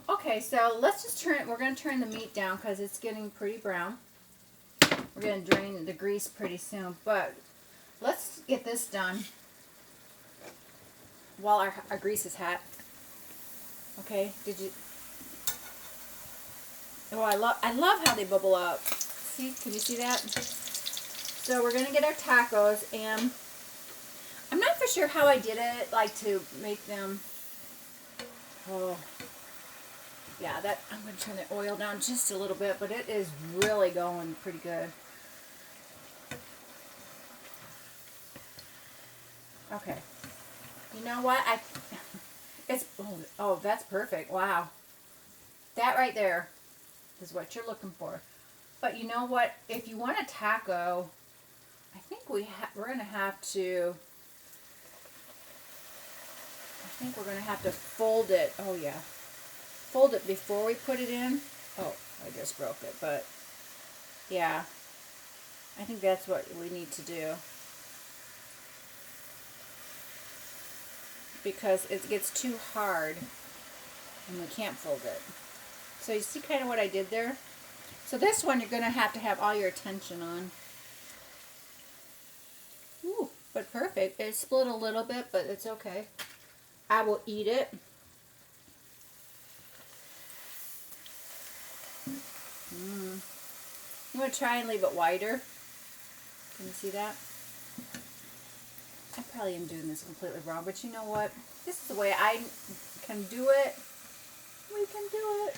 Okay, so let's just we're going to turn the meat down because it's getting pretty brown. We're going to drain the grease pretty soon, but let's get this done while our grease is hot. Okay, oh, I love how they bubble up. See, can you see that? So we're going to get our tacos, and I'm not for sure how I did it, like to make them, oh, yeah, I'm going to turn the oil down just a little bit, but it is really going pretty good. Okay. You know what? Oh, that's perfect. Wow. That right there is what you're looking for. But you know what? If you want a taco, I think we're going to have to, fold it. Oh, yeah. Fold it before we put it in. Oh, I just broke it. But, yeah. I think that's what we need to do. Because it gets too hard and we can't fold it. So you see kind of what I did there? So this one you're going to have all your attention on. Ooh, but perfect. It split a little bit, but it's okay. I will eat it. I'm going to try and leave it wider. Can you see that? I probably am doing this completely wrong, but you know what? This is the way I can do it. We can do it.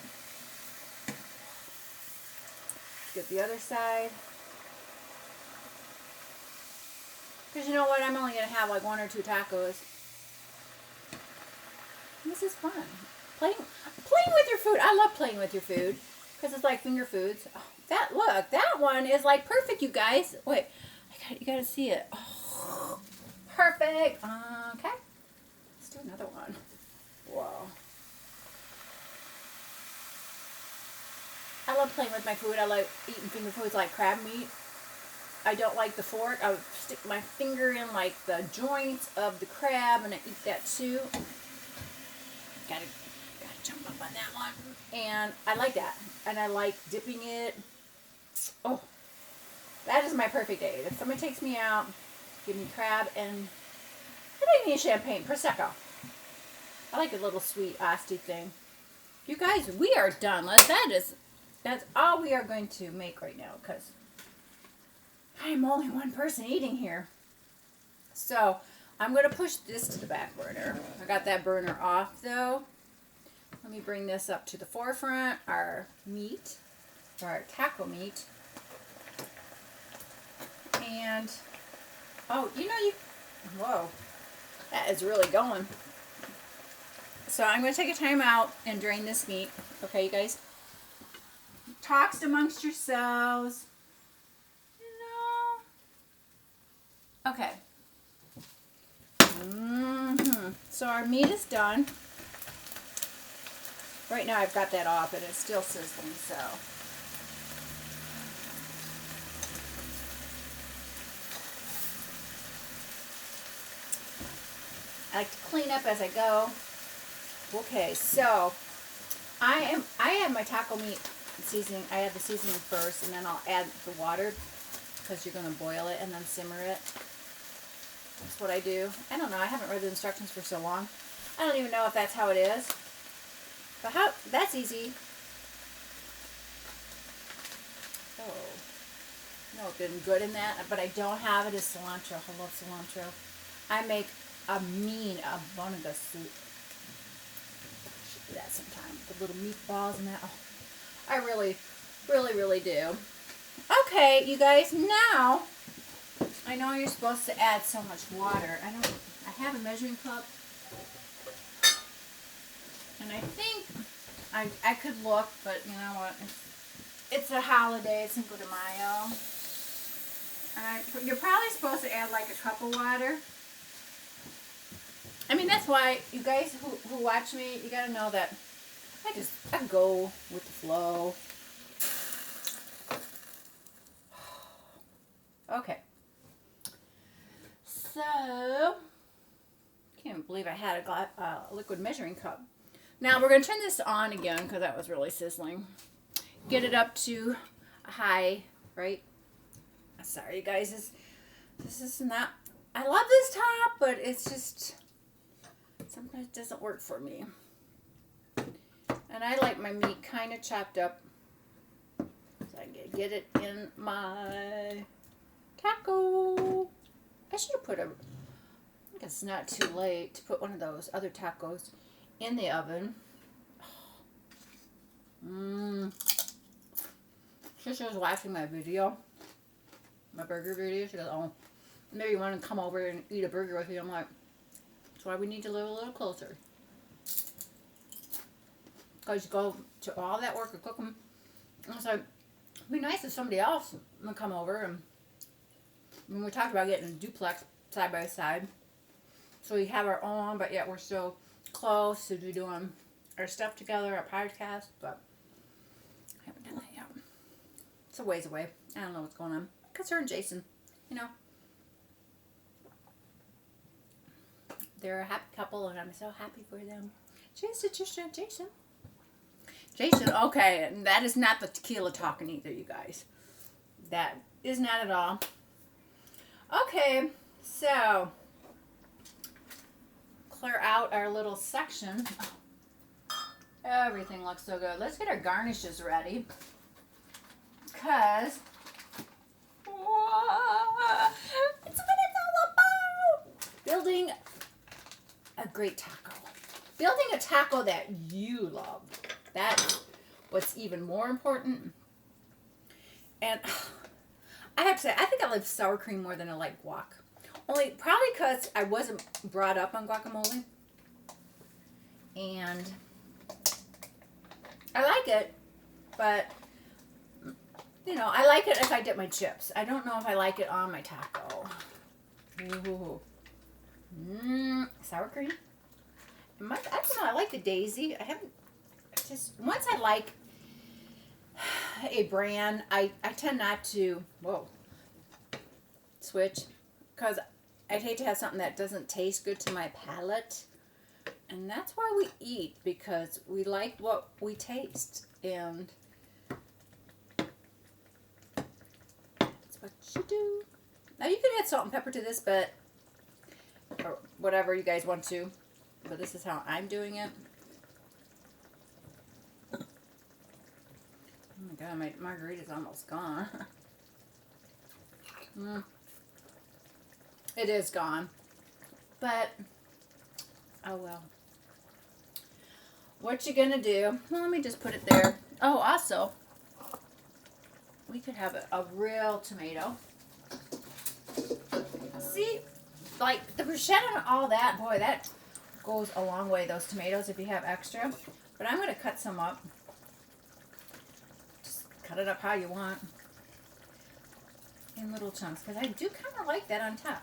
Get the other side. Because you know what? I'm only going to have like 1 or 2 tacos. And this is fun. Playing with your food. I love playing with your food. Because it's like finger foods. Oh, look, that one is like perfect, you guys. Wait, you got to see it. Oh, perfect. Okay. Let's do another one. Whoa. I love playing with my food. I like eating finger foods like crab meat. I don't like the fork. I would stick my finger in like the joints of the crab and I eat that too. Gotta jump up on that one. And I like that. And I like dipping it. Oh, that is my perfect day. If somebody takes me out, give me crab and I need champagne, Prosecco. I like a little sweet iced thing. You guys, we are done. That's all we are going to make right now because I'm only one person eating here. So I'm going to push this to the back burner. I got that burner off though. Let me bring this up to the forefront. Our meat, or our taco meat. And, oh, you know, whoa, that is really going. So I'm going to take a time out and drain this meat. Okay, you guys? Talks amongst yourselves. You know. Okay. So our meat is done. Right now I've got that off and it's still sizzling, so. I like to clean up as I go. Okay, so I add my taco meat seasoning. I add the seasoning first, and then I'll add the water because you're going to boil it and then simmer it. That's what I do. I don't know. I haven't read the instructions for so long. I don't even know if that's how it is. But that's easy. Oh, no, it's been good in that, but I don't have it is cilantro. I love cilantro. I make a bonga soup. Should do that sometime. The little meatballs and that. Oh, I really, really, really do. Okay, you guys, now I know you're supposed to add so much water. I have a measuring cup. And I think I could look, but you know what? It's a holiday, it's Cinco de Mayo. You're probably supposed to add like a cup of water. I mean, that's why you guys who watch me, you gotta know that I go with the flow. Okay. So, can't believe I had a liquid measuring cup. Now we're going to turn this on again because that was really sizzling. Get it up to high, right? Sorry, you guys. This is not... I love this top, but it's just... sometimes it doesn't work for me. And I like my meat kind of chopped up. So I can get it in my taco. I should have put I think it's not too late to put one of those other tacos in the oven. Trisha was watching my video, my burger video. She goes, "Oh, maybe you want to come over and eat a burger with me." I'm like, "That's why we need to live a little closer." Because you go to all that work of cooking. I was like, it'd be nice if somebody else would come over. And when we talked about getting a duplex side by side, so we have our own, but yet we're still close to doing our stuff together, our podcast, but I haven't done that yet. It's a ways away. I don't know what's going on. Because her and Jason, you know, they're a happy couple, and I'm so happy for them. Jason, Trisha, Jason. Jason, okay, and that is not the tequila talking either, you guys. That is not at all. Okay, so clear out our little section. Everything looks so good. Let's get our garnishes ready. Because it's what it's all about. Building a great taco. Building a taco that you love. That's what's even more important. And I have to say, I think I like sour cream more than I like guac. Only probably because I wasn't brought up on guacamole. And I like it, but, you know, I like it if I dip my chips. I don't know if I like it on my taco. Ooh. Sour cream? I don't know, I like the daisy. Once I like a brand, I tend not to, switch, because I'd hate to have something that doesn't taste good to my palate. And that's why we eat, because we like what we taste. And that's what you do. Now you can add salt and pepper to this, or whatever you guys want to. But this is how I'm doing it. Oh my god, my margarita's almost gone. It is gone. But, oh well. What you gonna do? Well, let me just put it there. Oh, also, we could have a real tomato. See, like the bruschetta and all that, boy, that goes a long way, those tomatoes, if you have extra. But I'm gonna cut some up. Just cut it up how you want. In little chunks, because I do kind of like that on top.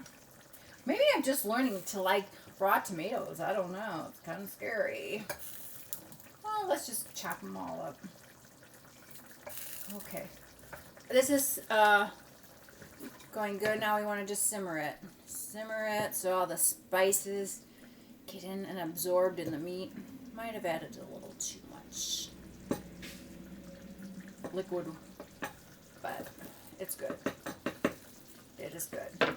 Maybe I'm just learning to like raw tomatoes. I don't know. It's kind of scary. Well, let's just chop them all up. Okay. This is going good. Now we want to just simmer it. Simmer it so all the spices get in and absorbed in the meat. Might have added a little too much liquid, but it's good. It is good.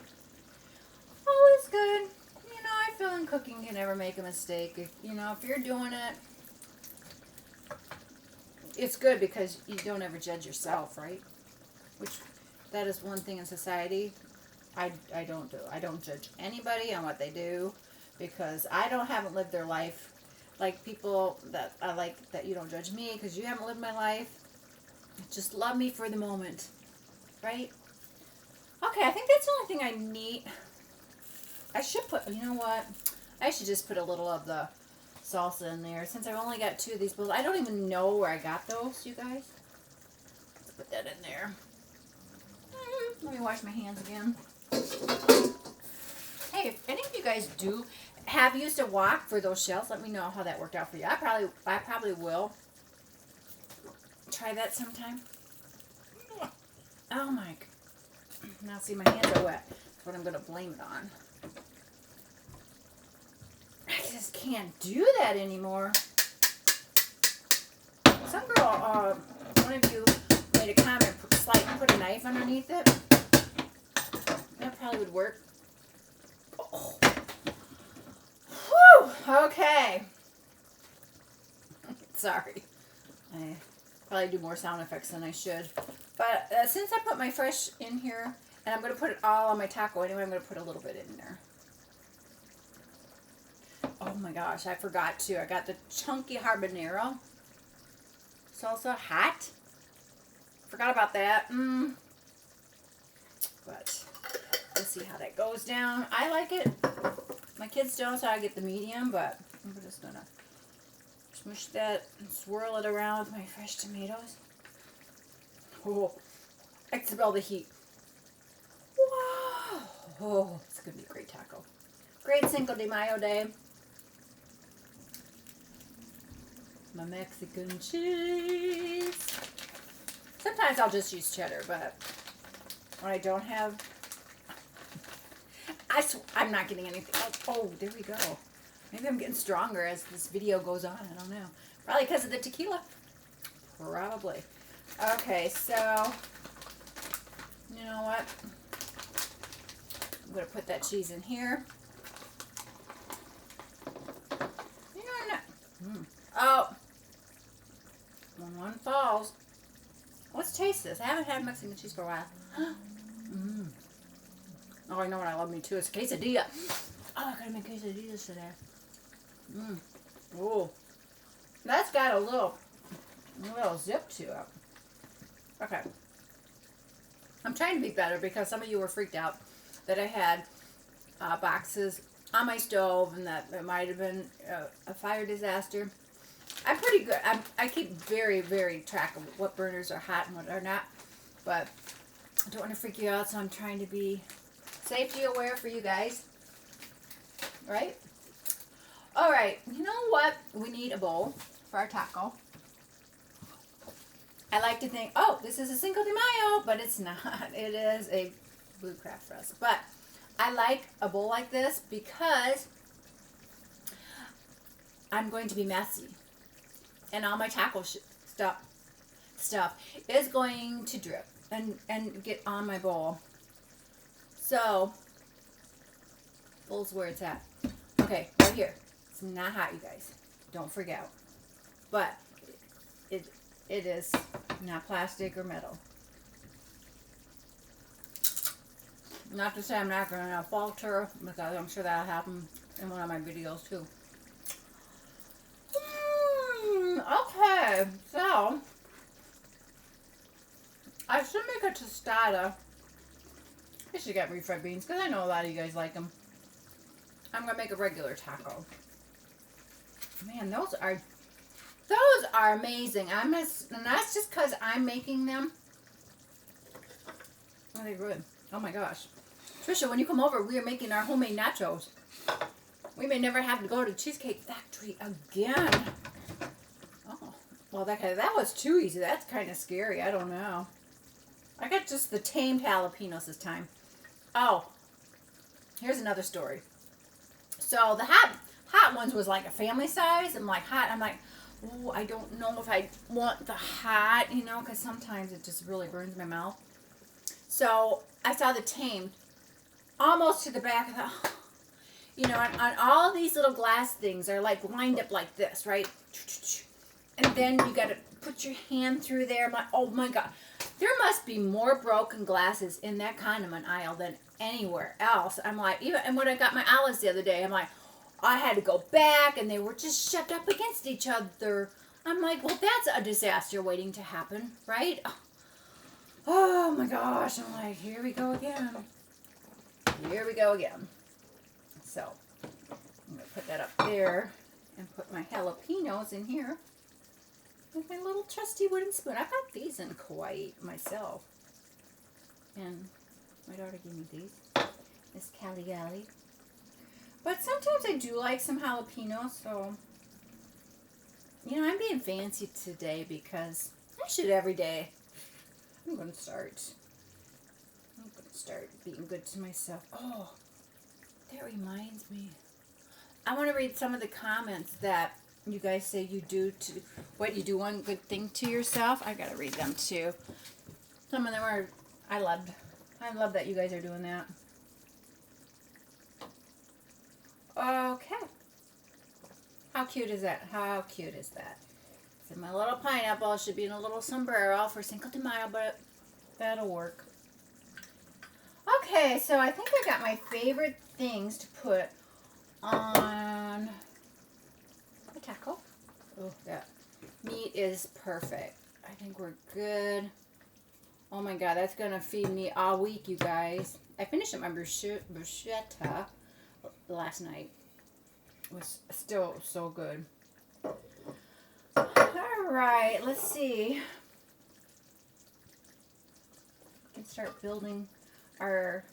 All is good. You know, I feel in cooking can never make a mistake. If you're doing it, it's good because you don't ever judge yourself, right? Which, that is one thing in society I don't do. I don't judge anybody on what they do because I haven't lived their life. Like people that I like, that you don't judge me because you haven't lived my life. Just love me for the moment, right? Okay, I think that's the only thing I need. I should put, you know what? I should just put a little of the salsa in there since I've only got 2 of these bowls. I don't even know where I got those, you guys. Let's put that in there. Let me wash my hands again. Hey, if any of you guys have used a wok for those shells, let me know how that worked out for you. I probably will try that sometime. Oh my. Now see, my hands are wet. That's what I'm going to blame it on. I just can't do that anymore. Some girl, one of you made a comment, put a knife underneath it. That probably would work. Oh. Whew, okay. Sorry. I probably do more sound effects than I should. But since I put my fresh in here, and I'm going to put it all on my taco anyway, I'm going to put a little bit in there. Oh my gosh, I forgot to. I got the chunky habanero salsa hot. Forgot about that. But let's see how that goes down. I like it. My kids don't, so I get the medium, but I'm just going to smush that and swirl it around with my fresh tomatoes. Oh, I can smell the heat. Wow. Oh, it's going to be a great taco. Great Cinco de Mayo day. My Mexican cheese. Sometimes I'll just use cheddar, but when I don't have, I'm not getting anything. Oh, there we go. Maybe I'm getting stronger as this video goes on. I don't know. Probably because of the tequila. Probably. Okay, so you know what? I'm going to put that cheese in here. You know, I'm not. Oh. When one falls. Let's taste this. I haven't had Mexican cheese for a while. Oh, I know what I love me too. It's quesadilla. Oh, I gotta make quesadillas today. Oh, that's got a little zip to it. Okay. I'm trying to be better because some of you were freaked out that I had boxes on my stove and that it might have been a fire disaster. I'm pretty good. I keep very, very track of what burners are hot and what are not. But I don't want to freak you out, so I'm trying to be safety aware for you guys. Right? Alright, you know what? We need a bowl for our taco. I like to think, oh, this is a Cinco de Mayo, but it's not. It is a blue craft for us. But I like a bowl like this because I'm going to be messy. And all my taco stuff is going to drip and get on my bowl. So, bowl's where it's at. Okay, right here. It's not hot, you guys. Don't freak out. But it is not plastic or metal. Not to say I'm not going to falter, because I'm sure that'll happen in one of my videos too. Okay, so I should make a tostada. I should get refried beans because I know a lot of you guys like them. I'm gonna make a regular taco. Man, those are amazing. And that's just because I'm making them. Oh, they're good. Oh my gosh, Trisha, when you come over, we are making our homemade nachos. We may never have to go to Cheesecake Factory again. Oh, well, that was too easy. That's kind of scary. I don't know. I got just the tamed jalapenos this time. Oh, here's another story. So the hot ones was like a family size. And like hot, I'm like, oh, I don't know if I want the hot, you know, because sometimes it just really burns my mouth. So I saw the tamed almost to the back of the, you know, on all these little glass things are like lined up like this, right? And then you got to put your hand through there. I'm like, oh my God. There must be more broken glasses in that condiment aisle than anywhere else. I'm like, even, and when I got my olives the other day, I'm like, I had to go back and they were just shoved up against each other. I'm like, well, that's a disaster waiting to happen, right? Oh my gosh. I'm like, here we go again. Here we go again. So I'm going to put that up there and put my jalapenos in here. With my little trusty wooden spoon. I've got these in Kuwait myself. And my daughter gave me these. Miss Callie Galley. But sometimes I do like some jalapenos, so, you know, I'm being fancy today because I should every day. I'm going to start being good to myself. Oh, that reminds me. I want to read some of the comments that you guys say you do to, what, you do one good thing to yourself? I gotta read them too. Some of them are, I love that you guys are doing that. Okay. How cute is that? How cute is that? So my little pineapple should be in a little sombrero for Cinco de Mayo, but that'll work. Okay, so I think I got my favorite things to put on a taco. Oh, that meat is perfect. I think we're good. Oh my God, that's gonna feed me all week, you guys. I finished up my bruschetta last night. It was still so good. All right, let's see. We can start building our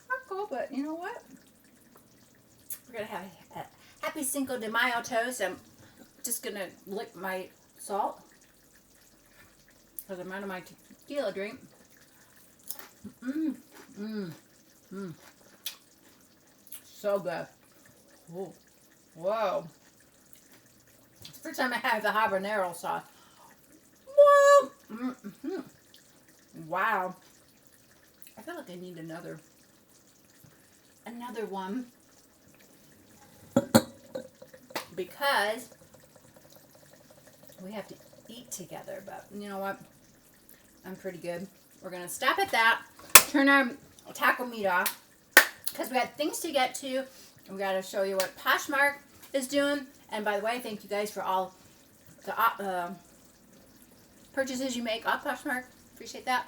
taco, but you know what? We're gonna have a happy Cinco de Mayo toast. I'm just gonna lick my salt because I'm out of my tequila drink. So good. Whoa. Whoa. It's the first time I had the habanero sauce. Whoa. Wow. I feel like I need another one because we have to eat together, but you know what? I'm pretty good. We're gonna stop at that, turn our taco meat off because we had things to get to. We got to show you what Poshmark is doing. And by the way, thank you guys for all the purchases you make off Poshmark. Appreciate that.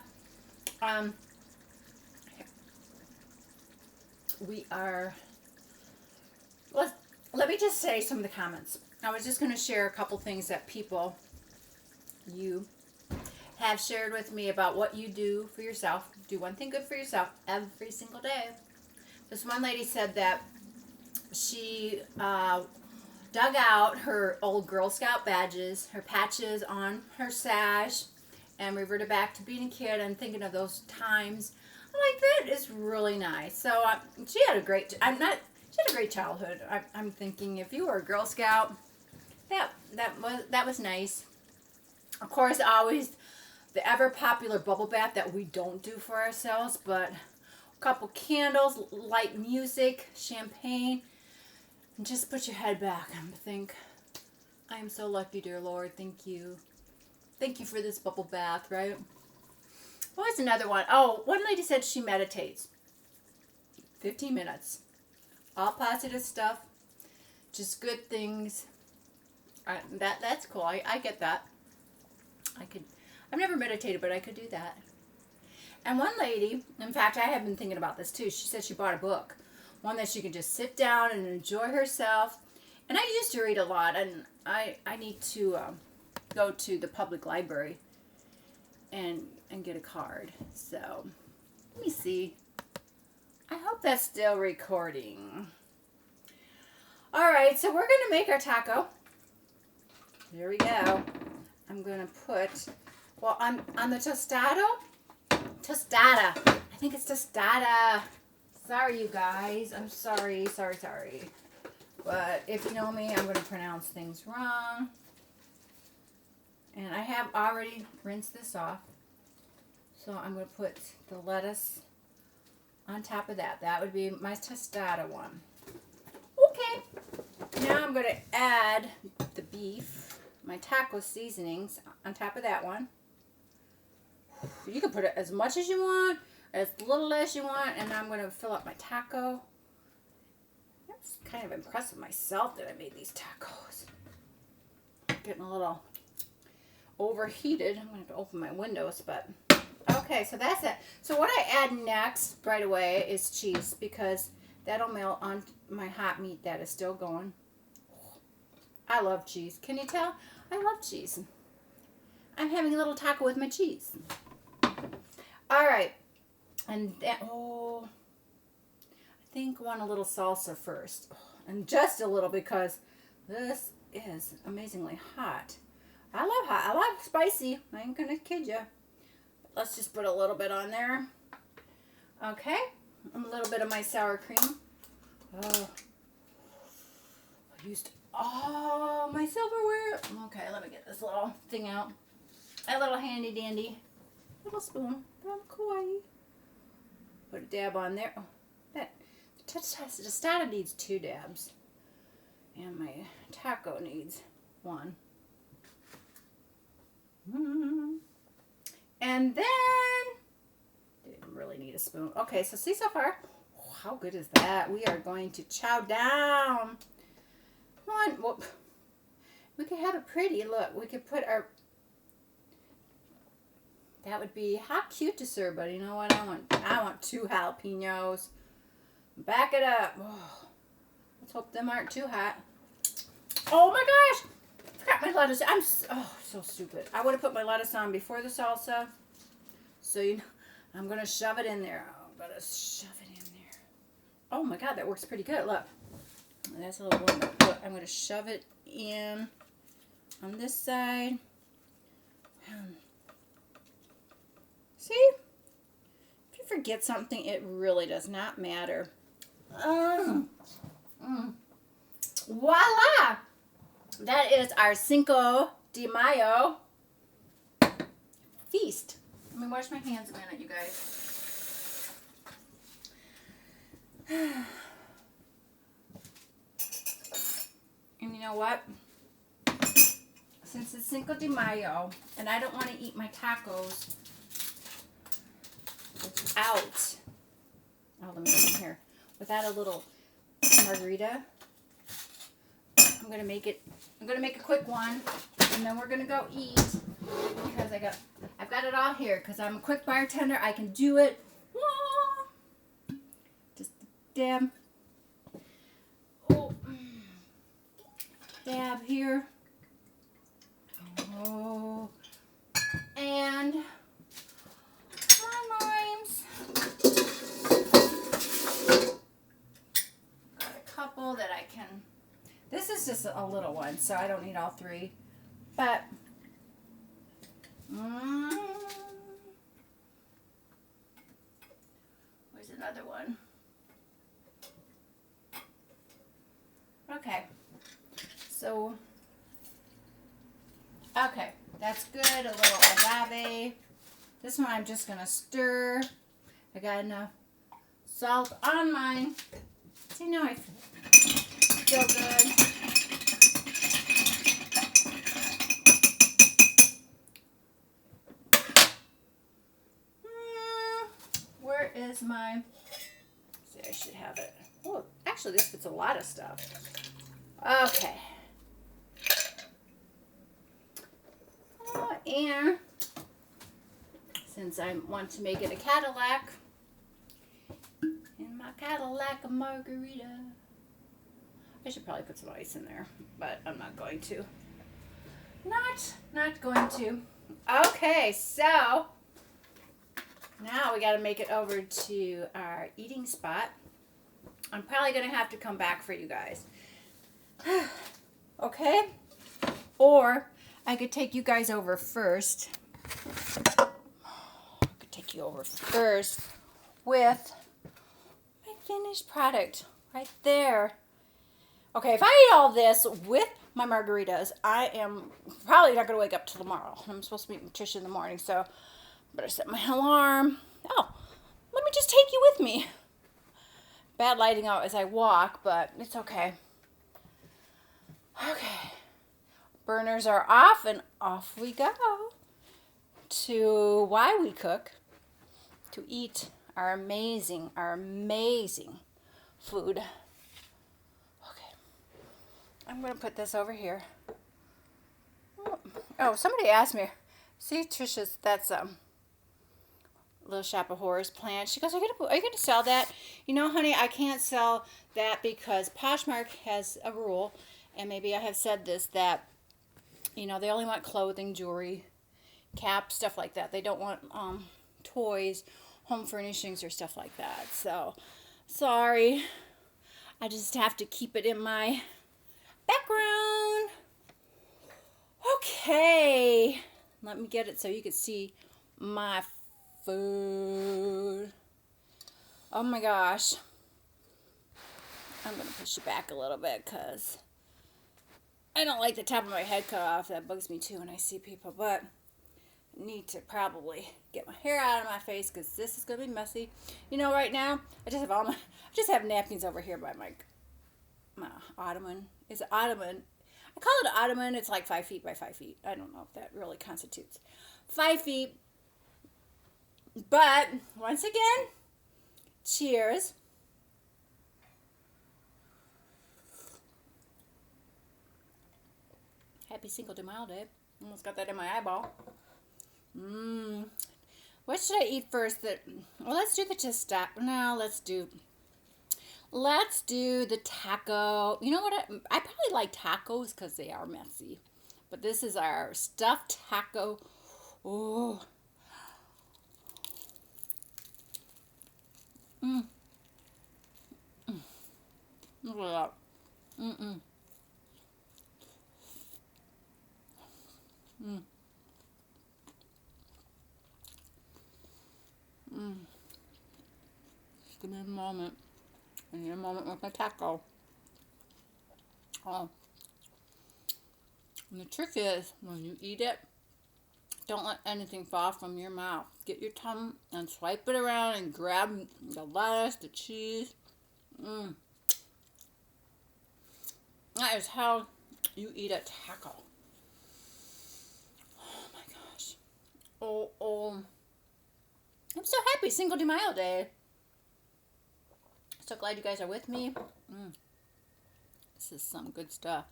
Let me just say some of the comments. I was just going to share a couple things that you have shared with me about what you do for yourself. Do one thing good for yourself every single day. This one lady said that she dug out her old Girl Scout badges, her patches on her sash, and reverted back to being a kid and thinking of those times. I'm like, that is really nice. So she had a great childhood. I'm thinking if you were a Girl Scout, that was nice. Of course, always the ever popular bubble bath that we don't do for ourselves, but a couple candles, light music, champagne, and just put your head back and think, I am so lucky, dear Lord. Thank you. Thank you for this bubble bath, right? What was another one? Oh, one lady said she meditates. 15 minutes. All positive stuff. Just good things. That's cool. I get that. I've never meditated, but I could do that. And one lady, in fact, I have been thinking about this too. She said she bought a book. One that she can just sit down and enjoy herself. And I used to read a lot, and I need to go to the public library and get a card. So, let me see. I hope that's still recording. All right, so we're going to make our taco. Here we go. I'm going to put, well, on the tostada. I think it's tostada. Sorry, you guys. I'm sorry. But if you know me, I'm going to pronounce things wrong. And I have already rinsed this off. So I'm going to put the lettuce on top of that. That would be my tostada one. Okay. Now I'm going to add the beef, my taco seasonings on top of that one. You can put it as much as you want, as little as you want, and I'm going to fill up my taco. I'm kind of impressed with myself that I made these tacos. Getting a little overheated. I'm going to have to open my windows, but okay, so that's it. So what I add next right away is cheese, because that'll melt on my hot meat that is still going. I love cheese. Can you tell? I love cheese. I'm having a little taco with my cheese. All right. And then, I think I want a little salsa first. And just a little, because this is amazingly hot. I love hot. I love spicy. I ain't going to kid you. Let's just put a little bit on there. Okay. A little bit of my sour cream. Oh. I used all my silverware. Okay, let me get this little thing out. A little handy dandy little spoon from Kauai. Put a dab on there. Oh, that tostada needs 2 dabs. And my taco needs 1. And then, didn't really need a spoon. Okay, so see so far? Oh, how good is that? We are going to chow down. Whoop. We could have it pretty. Look, we could put our, that would be, how cute to serve, but you know what? I want 2 jalapenos. Back it up. Oh, let's hope them aren't too hot. Oh my gosh! Forgot my lettuce. I'm so stupid. I would have put my lettuce on before the salsa. So you know, I'm gonna shove it in there. I'm gonna shove it in there. Oh my god, that works pretty good. Look, that's a little one. Look, I'm gonna shove it in on this side. See? If you forget something, it really does not matter. Voila! That is our Cinco de Mayo feast. Let me wash my hands a minute, you guys. And you know what? Since it's Cinco de Mayo, and I don't want to eat my tacos without, let me get in here, without a little margarita. I'm gonna make a quick one, and then we're gonna go eat, because I've got it all here, because I'm a quick bartender. I can do it. Just dab. Oh, dab here. Oh, and my limes. Got a couple that I can. This is just a little one, so I don't need all 3. But, where's another one? Okay. So, okay, that's good. A little agave. This one I'm just going to stir. I got enough salt on mine. See, now I feel good. is my, see, I should have it. Oh, actually this fits a lot of stuff. Okay. And since I want to make it a Cadillac, in my Cadillac a margarita. I should probably put some ice in there, but I'm not going to. Not going to. Okay, so now we got to make it over to our eating spot. I'm probably going to have to come back for you guys. Okay? Or I could take you guys over first. I could take you over first with my finished product right there. Okay, if I eat all this with my margaritas, I am probably not going to wake up till tomorrow. I'm supposed to meet with Trisha in the morning, so better set my alarm. Oh, let me just take you with me. Bad lighting out as I walk, but it's okay. Okay. Burners are off, and off we go to why we cook, to eat our amazing food. Okay. I'm going to put this over here. Oh, somebody asked me. See, Trisha's, that's Little Shop of Horrors plant. She goes, are you gonna sell that? You know, honey, I can't sell that because Poshmark has a rule, and maybe I have said this, that, you know, they only want clothing, jewelry, caps, stuff like that. They don't want toys, home furnishings, or stuff like that. So, sorry. I just have to keep it in my background. Okay. Let me get it so you can see my food. Oh my gosh. I'm going to push you back a little bit because I don't like the top of my head cut off. That bugs me too when I see people. But I need to probably get my hair out of my face because this is going to be messy. You know, right now, I just have napkins over here by my ottoman. It's an ottoman. I call it an ottoman. It's like 5 feet by 5 feet. I don't know if that really constitutes 5 feet. But once again, cheers. Happy Cinco de Mayo day. Almost got that in my eyeball. What should I eat first? Well, let's do the tostado. No, let's do the taco. You know what? I probably like tacos because they are messy. But this is our stuffed taco. Oh. Look at that. Just give me a moment. I need a moment with my taco. Oh. And the trick is, when you eat it, don't let anything fall from your mouth. Get your tongue and swipe it around and grab the lettuce, the cheese. That is how you eat a taco. Oh my gosh. Oh. I'm so happy. Cinco de Mayo day. So glad you guys are with me. This is some good stuff.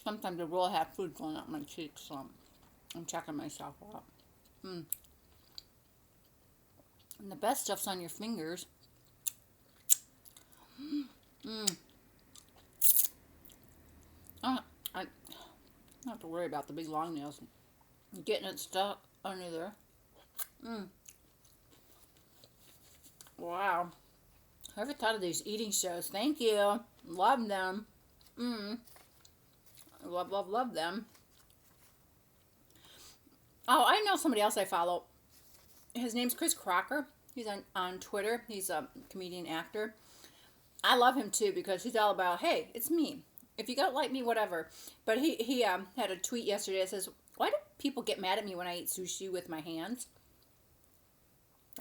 Sometimes I really have food going up my cheeks, so I'm checking myself out. And the best stuff's on your fingers. I don't have to worry about the big long nails. Getting it stuck under there. Wow. Whoever thought of these eating shows? Thank you. Love them. Love them. Oh, I know somebody else I follow. His name's Chris Crocker. He's on Twitter. He's a comedian actor. I love him too because he's all about, hey, it's me. If you don't like me, whatever. But he had a tweet yesterday that says, why do people get mad at me when I eat sushi with my hands?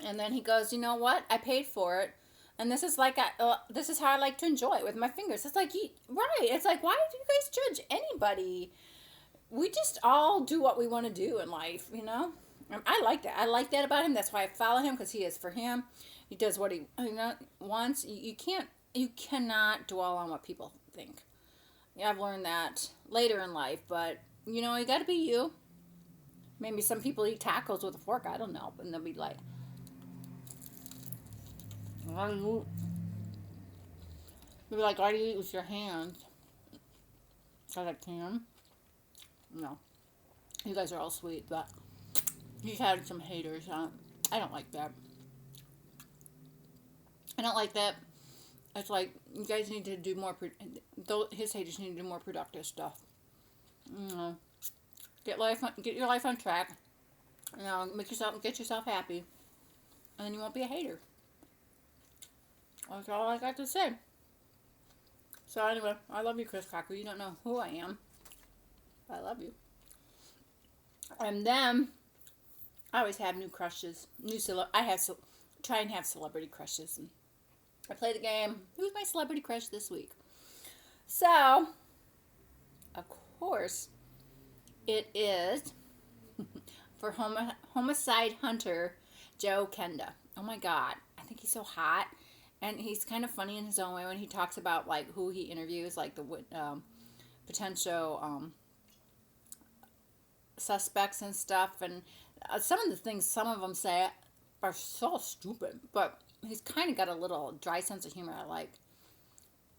And then he goes, you know what? I paid for it. And this is like this is how I like to enjoy it with my fingers. It's like right. It's like, why do you guys judge anybody? We just all do what we want to do in life, you know. I like that. I like that about him. That's why I follow him, because he is for him. He does what he wants. You cannot dwell on what people think. Yeah, I've learned that later in life, but you know, you got to be you. Maybe some people eat tacos with a fork. I don't know, and they'll be like, "Why do you?" They'll be like, "Why do you eat with your hands?" I like can. No, you guys are all sweet, but he's had some haters. I don't like that. I don't like that. It's like, you guys need to do more. His haters need to do more productive stuff. You know, get your life on track. You know, get yourself happy, and then you won't be a hater. That's all I got to say. So anyway, I love you, Chris Cocker. You don't know who I am. I love you. And then I always have new crushes. Try and have celebrity crushes. And I play the game. Who's my celebrity crush this week? So, of course, it is for homicide hunter Joe Kenda. Oh my God, I think he's so hot, and he's kind of funny in his own way when he talks about like who he interviews, like the potential suspects and stuff, and some of the things some of them say are so stupid, but he's kind of got a little dry sense of humor I like.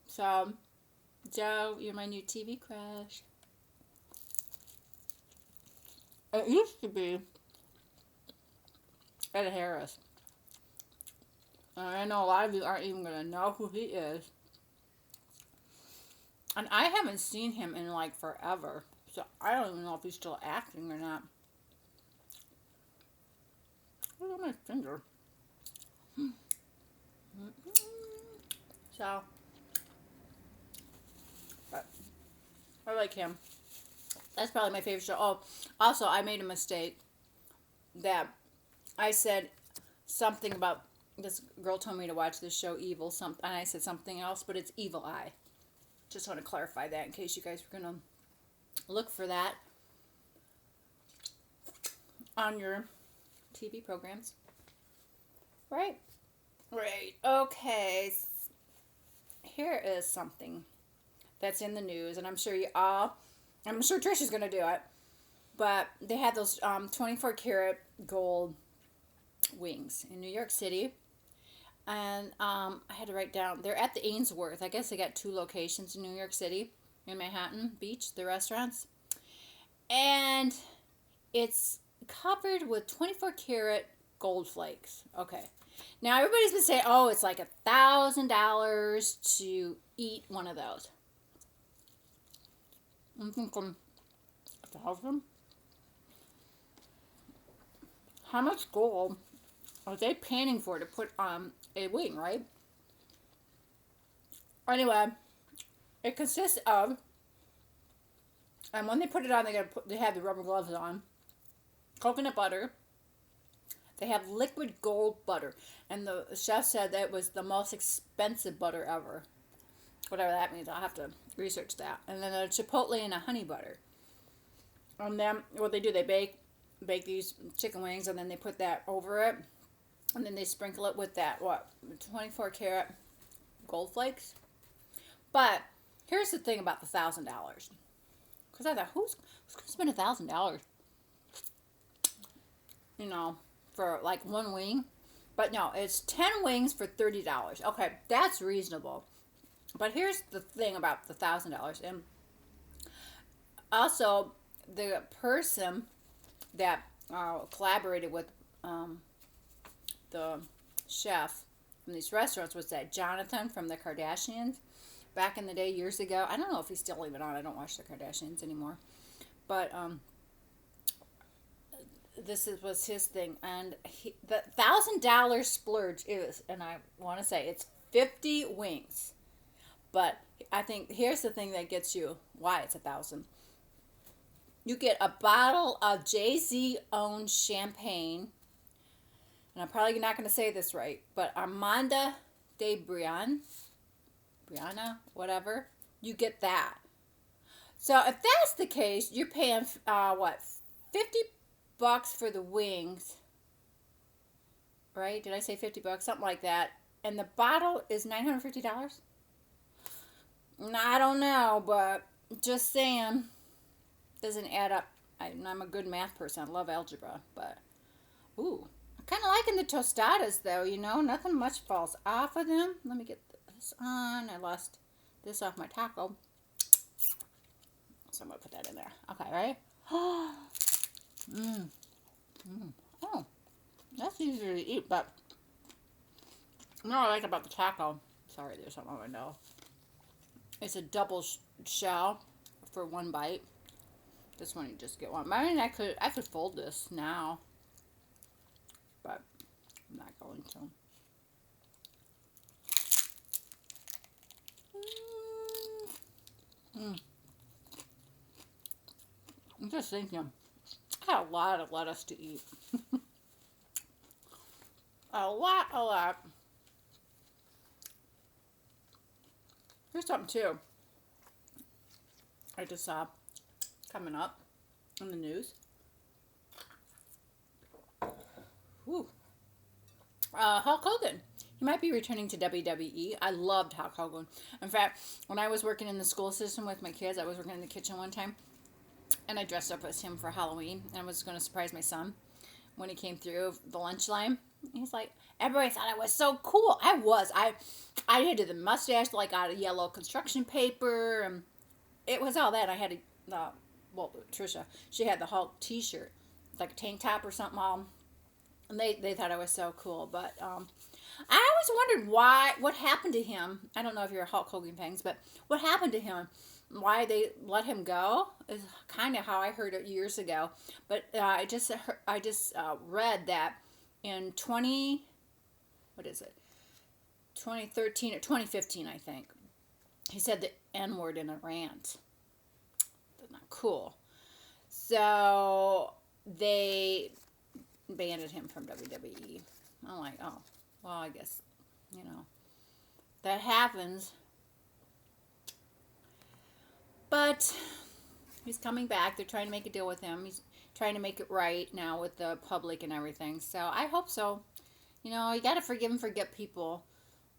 So, Joe, you're my new TV crush. It used to be Ed Harris. And I know a lot of you aren't even going to know who he is. And I haven't seen him in like forever. So I don't even know if he's still acting or not. Look at my finger. So, but I like him. That's probably my favorite show. Oh, also, I made a mistake that I said something about, this girl told me to watch this show, Evil, and I said something else, but it's Evil Eye. Just want to clarify that in case you guys were going to look for that on your TV programs. Right? Right. Okay. Here is something that's in the news, and I'm sure Trisha's going to do it, but they had those 24 karat gold wings in New York City, and I had to write down, they're at the Ainsworth. I guess they got 2 locations in New York City, in Manhattan Beach, the restaurants, and it's covered with 24 karat gold flakes. Okay. Now everybody's been saying, oh, it's like $1,000 to eat one of those. I'm thinking, 1,000? How much gold are they paying for to put on a wing, right? Anyway, it consists of, and when they put it on, they have the rubber gloves on, coconut butter. They have liquid gold butter, and the chef said that was the most expensive butter ever. Whatever that means, I'll have to research that. And then a chipotle and a honey butter. And then what they do, they bake these chicken wings, and then they put that over it, and then they sprinkle it with that 24 karat gold flakes. But here's the thing about the $1,000, because I thought, who's gonna spend $1,000? You know, for like one wing. But no, it's 10 wings for $30. Okay, that's reasonable. But here's the thing about the $1,000, and also the person that collaborated with the chef from these restaurants was that Jonathan from the Kardashians back in the day, years ago. I don't know if he's still even on. I don't watch the Kardashians anymore, but was his thing, and the $1,000 splurge is, and I want to say it's 50 wings. But I think here's the thing that gets you why it's 1,000. You get a bottle of Jay-Z owned champagne, and I'm probably not going to say this right, but Armanda de Brianna, whatever, you get that. So if that's the case, you're paying what, $50 for the wings, right? Did I say $50? Something like that. And the bottle is $950. I don't know, but just saying, doesn't add up. I'm a good math person. I love algebra, but ooh, I'm kind of liking the tostadas though. You know, nothing much falls off of them. Let me get this on. I lost this off my taco. So I'm going to put that in there. Okay, right? Oh, that's easier to eat, but you know what I like about the taco? Sorry, there's something on my nose. It's a double shell for one bite. This one you just get one. I mean, I could fold this now, but I'm not going to. I'm just thinking, I had a lot of lettuce to eat. A lot. Here's something too I just saw coming up in the news. Whew. Hulk Hogan. He might be returning to WWE. I loved Hulk Hogan. In fact, when I was working in the school system with my kids, I was working in the kitchen one time, and I dressed up as him for Halloween, and I was going to surprise my son when he came through the lunch line. He's like, everybody thought I was so cool. I was. I had the mustache like out of yellow construction paper, and it was all that. I had Trisha, she had the Hulk t-shirt, like a tank top or something all, and they thought I was so cool. But I always wondered what happened to him. I don't know if you're a Hulk Hogan fans, but what happened to him? Why they let him go is kind of how I heard it years ago. But I just read that in 2013 or 2015, I think, he said the N-word in a rant. That's not cool. So they banned him from WWE. I'm like, oh, well, I guess, that happens. But he's coming back. They're trying to make a deal with him. He's trying to make it right now with the public and everything. So I hope so. You got to forgive and forget people.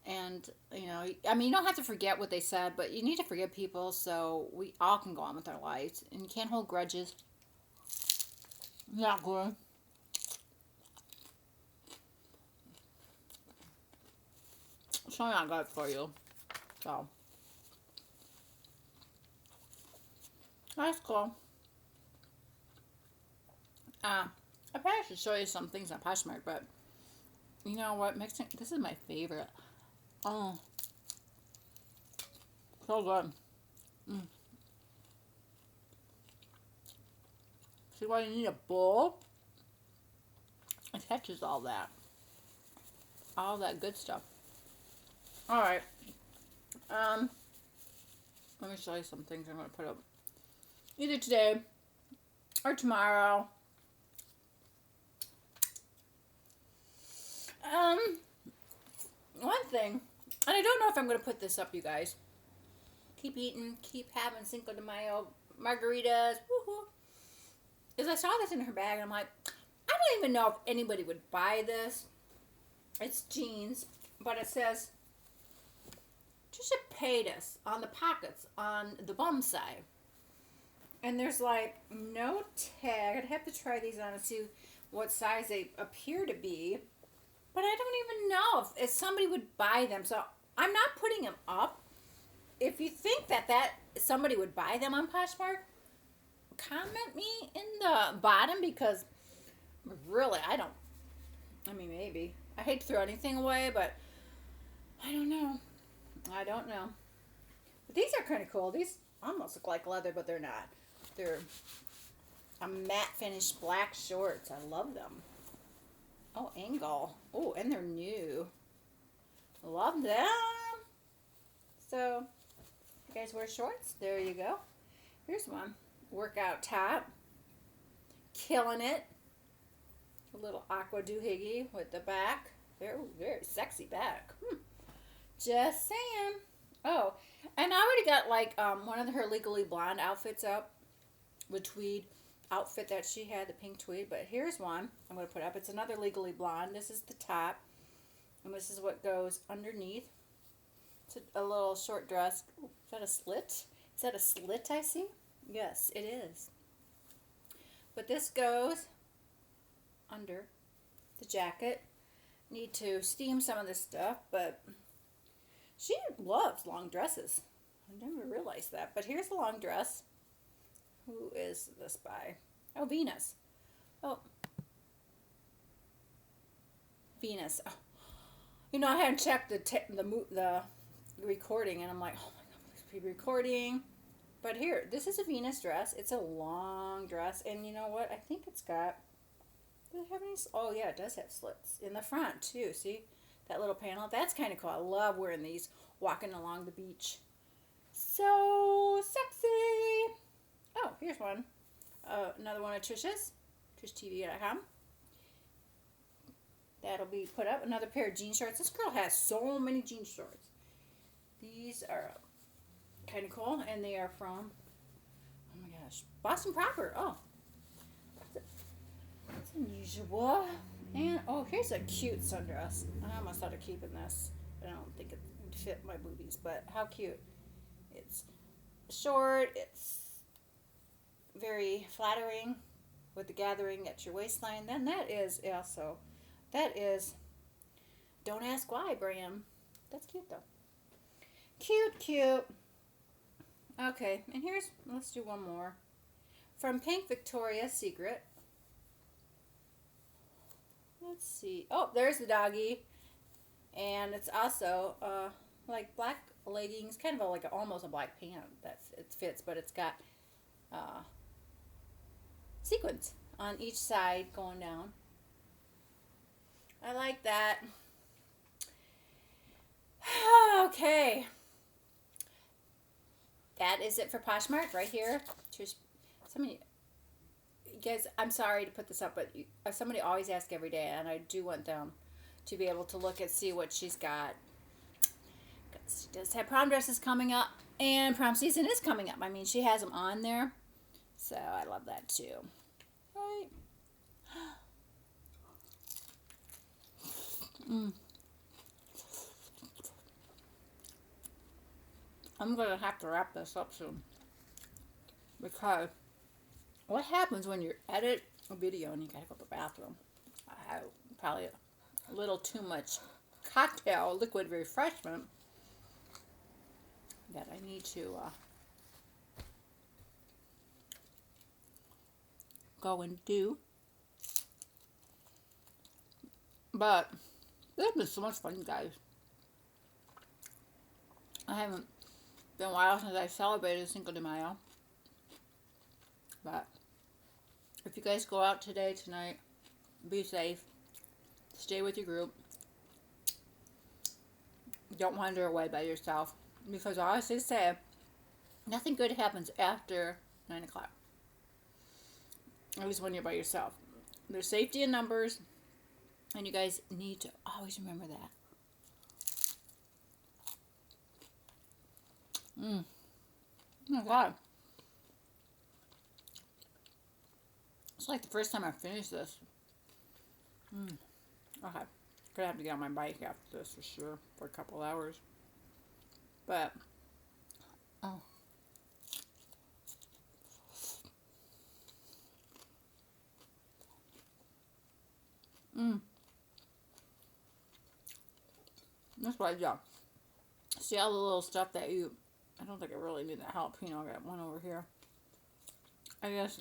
And, I mean, you don't have to forget what they said, but you need to forgive people so we all can go on with our lives. And you can't hold grudges. Not good. It's not good for you. So, that's cool. I probably should show you some things on Poshmark, but you know what? This is my favorite. Oh, so good. See why you need a bowl? It catches all that good stuff. All right. Let me show you some things I'm going to put up either today or tomorrow. One thing, and I don't know if I'm going to put this up, you guys. Keep eating, keep having Cinco de Mayo margaritas, woohoo. Is I saw this in her bag, and I'm like, I don't even know if anybody would buy this. It's jeans, but it says Trisha Paytas on the pockets on the bum side. And there's like no tag. I'd have to try these on and see what size they appear to be. But I don't even know if somebody would buy them. So I'm not putting them up. If you think that somebody would buy them on Poshmark, comment me in the bottom, because really, maybe. I hate to throw anything away, but I don't know. But these are kind of cool. These almost look like leather, but they're not. They're a matte finish black shorts. I love them. Oh, angle. Oh, and they're new. Love them. So, you guys wear shorts? There you go. Here's one. Workout top. Killing it. A little aqua doohickey with the back. Very, very sexy back. Just saying. Oh, and I already got like one of her Legally Blonde outfits up, the tweed outfit that she had, the pink tweed. But here's one I'm going to put up. It's another Legally Blonde. This is the top, and this is what goes underneath. It's a little short dress. Ooh, is that a slit? Is that a slit I see? Yes, it is. But this goes under the jacket. Need to steam some of this stuff, but she loves long dresses. I never realized that. But here's the long dress. Who is this by? Oh, Venus. Oh, Venus. Oh. You know, I hadn't checked the recording, and I'm like, oh my god, please be recording. But here, this is a Venus dress. It's a long dress, and you know what? I think it's got. Does it have any? Oh yeah, it does have slits in the front too. See that little panel? That's kind of cool. I love wearing these, walking along the beach. So sexy. Oh, here's one. Another one of Trisha's. TrishTV.com. That'll be put up. Another pair of jean shorts. This girl has so many jean shorts. These are kind of cool, and they are from, oh my gosh, Boston Proper. Oh, that's unusual. And oh, here's a cute sundress. I almost thought of keeping this. I don't think it would fit my boobies, but how cute. It's short. It's very flattering with the gathering at your waistline. Then that is also, that is Don't Ask Why brand. That's cute though. Cute, cute. Okay, and here's, let's do one more. From Pink Victoria's Secret. Let's see. Oh, there's the doggy. And it's also like black leggings, kind of like almost a black pant that it fits, but it's got sequins on each side going down. I like that. Okay. That is it for Poshmark right here. Somebody, you guys, I'm sorry to put this up, but somebody always asks every day, and I do want them to be able to look and see what she's got. She does have prom dresses coming up, and prom season is coming up. I mean, she has them on there, so I love that too. Right. I'm going to have to wrap this up soon, because what happens when you edit a video and you got to go to the bathroom? I have probably a little too much cocktail liquid refreshment that I need to go and do. But it's been so much fun, guys. I haven't been a while since I celebrated Cinco de Mayo. But if you guys go out today, tonight, be safe. Stay with your group. Don't wander away by yourself. Because I always say, nothing good happens after 9 o'clock. At least when you're by yourself. There's safety in numbers. And you guys need to always remember that. Oh my god. It's like the first time I finished this. Okay. Gonna have to get on my bike after this for sure. For a couple hours. But, oh. That's what I do. See all the little stuff that you, I don't think I really need that jalapeno. I got one over here. I guess,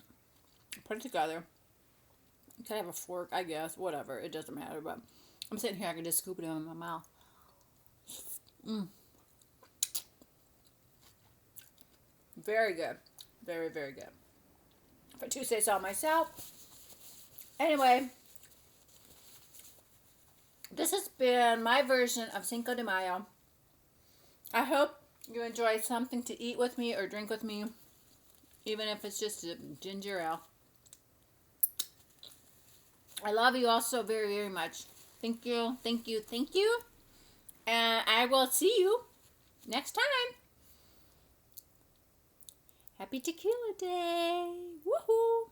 put it together. You could have a fork, I guess. Whatever. It doesn't matter. But I'm sitting here. I can just scoop it in my mouth. Very good. Very, very good. For Tuesday's all myself. Anyway, this has been my version of Cinco de Mayo. I hope you enjoy something to eat with me or drink with me, even if it's just a ginger ale. I love you all so very, very much. Thank you, thank you, thank you And I will see you next time. Happy Tequila Day. Woohoo!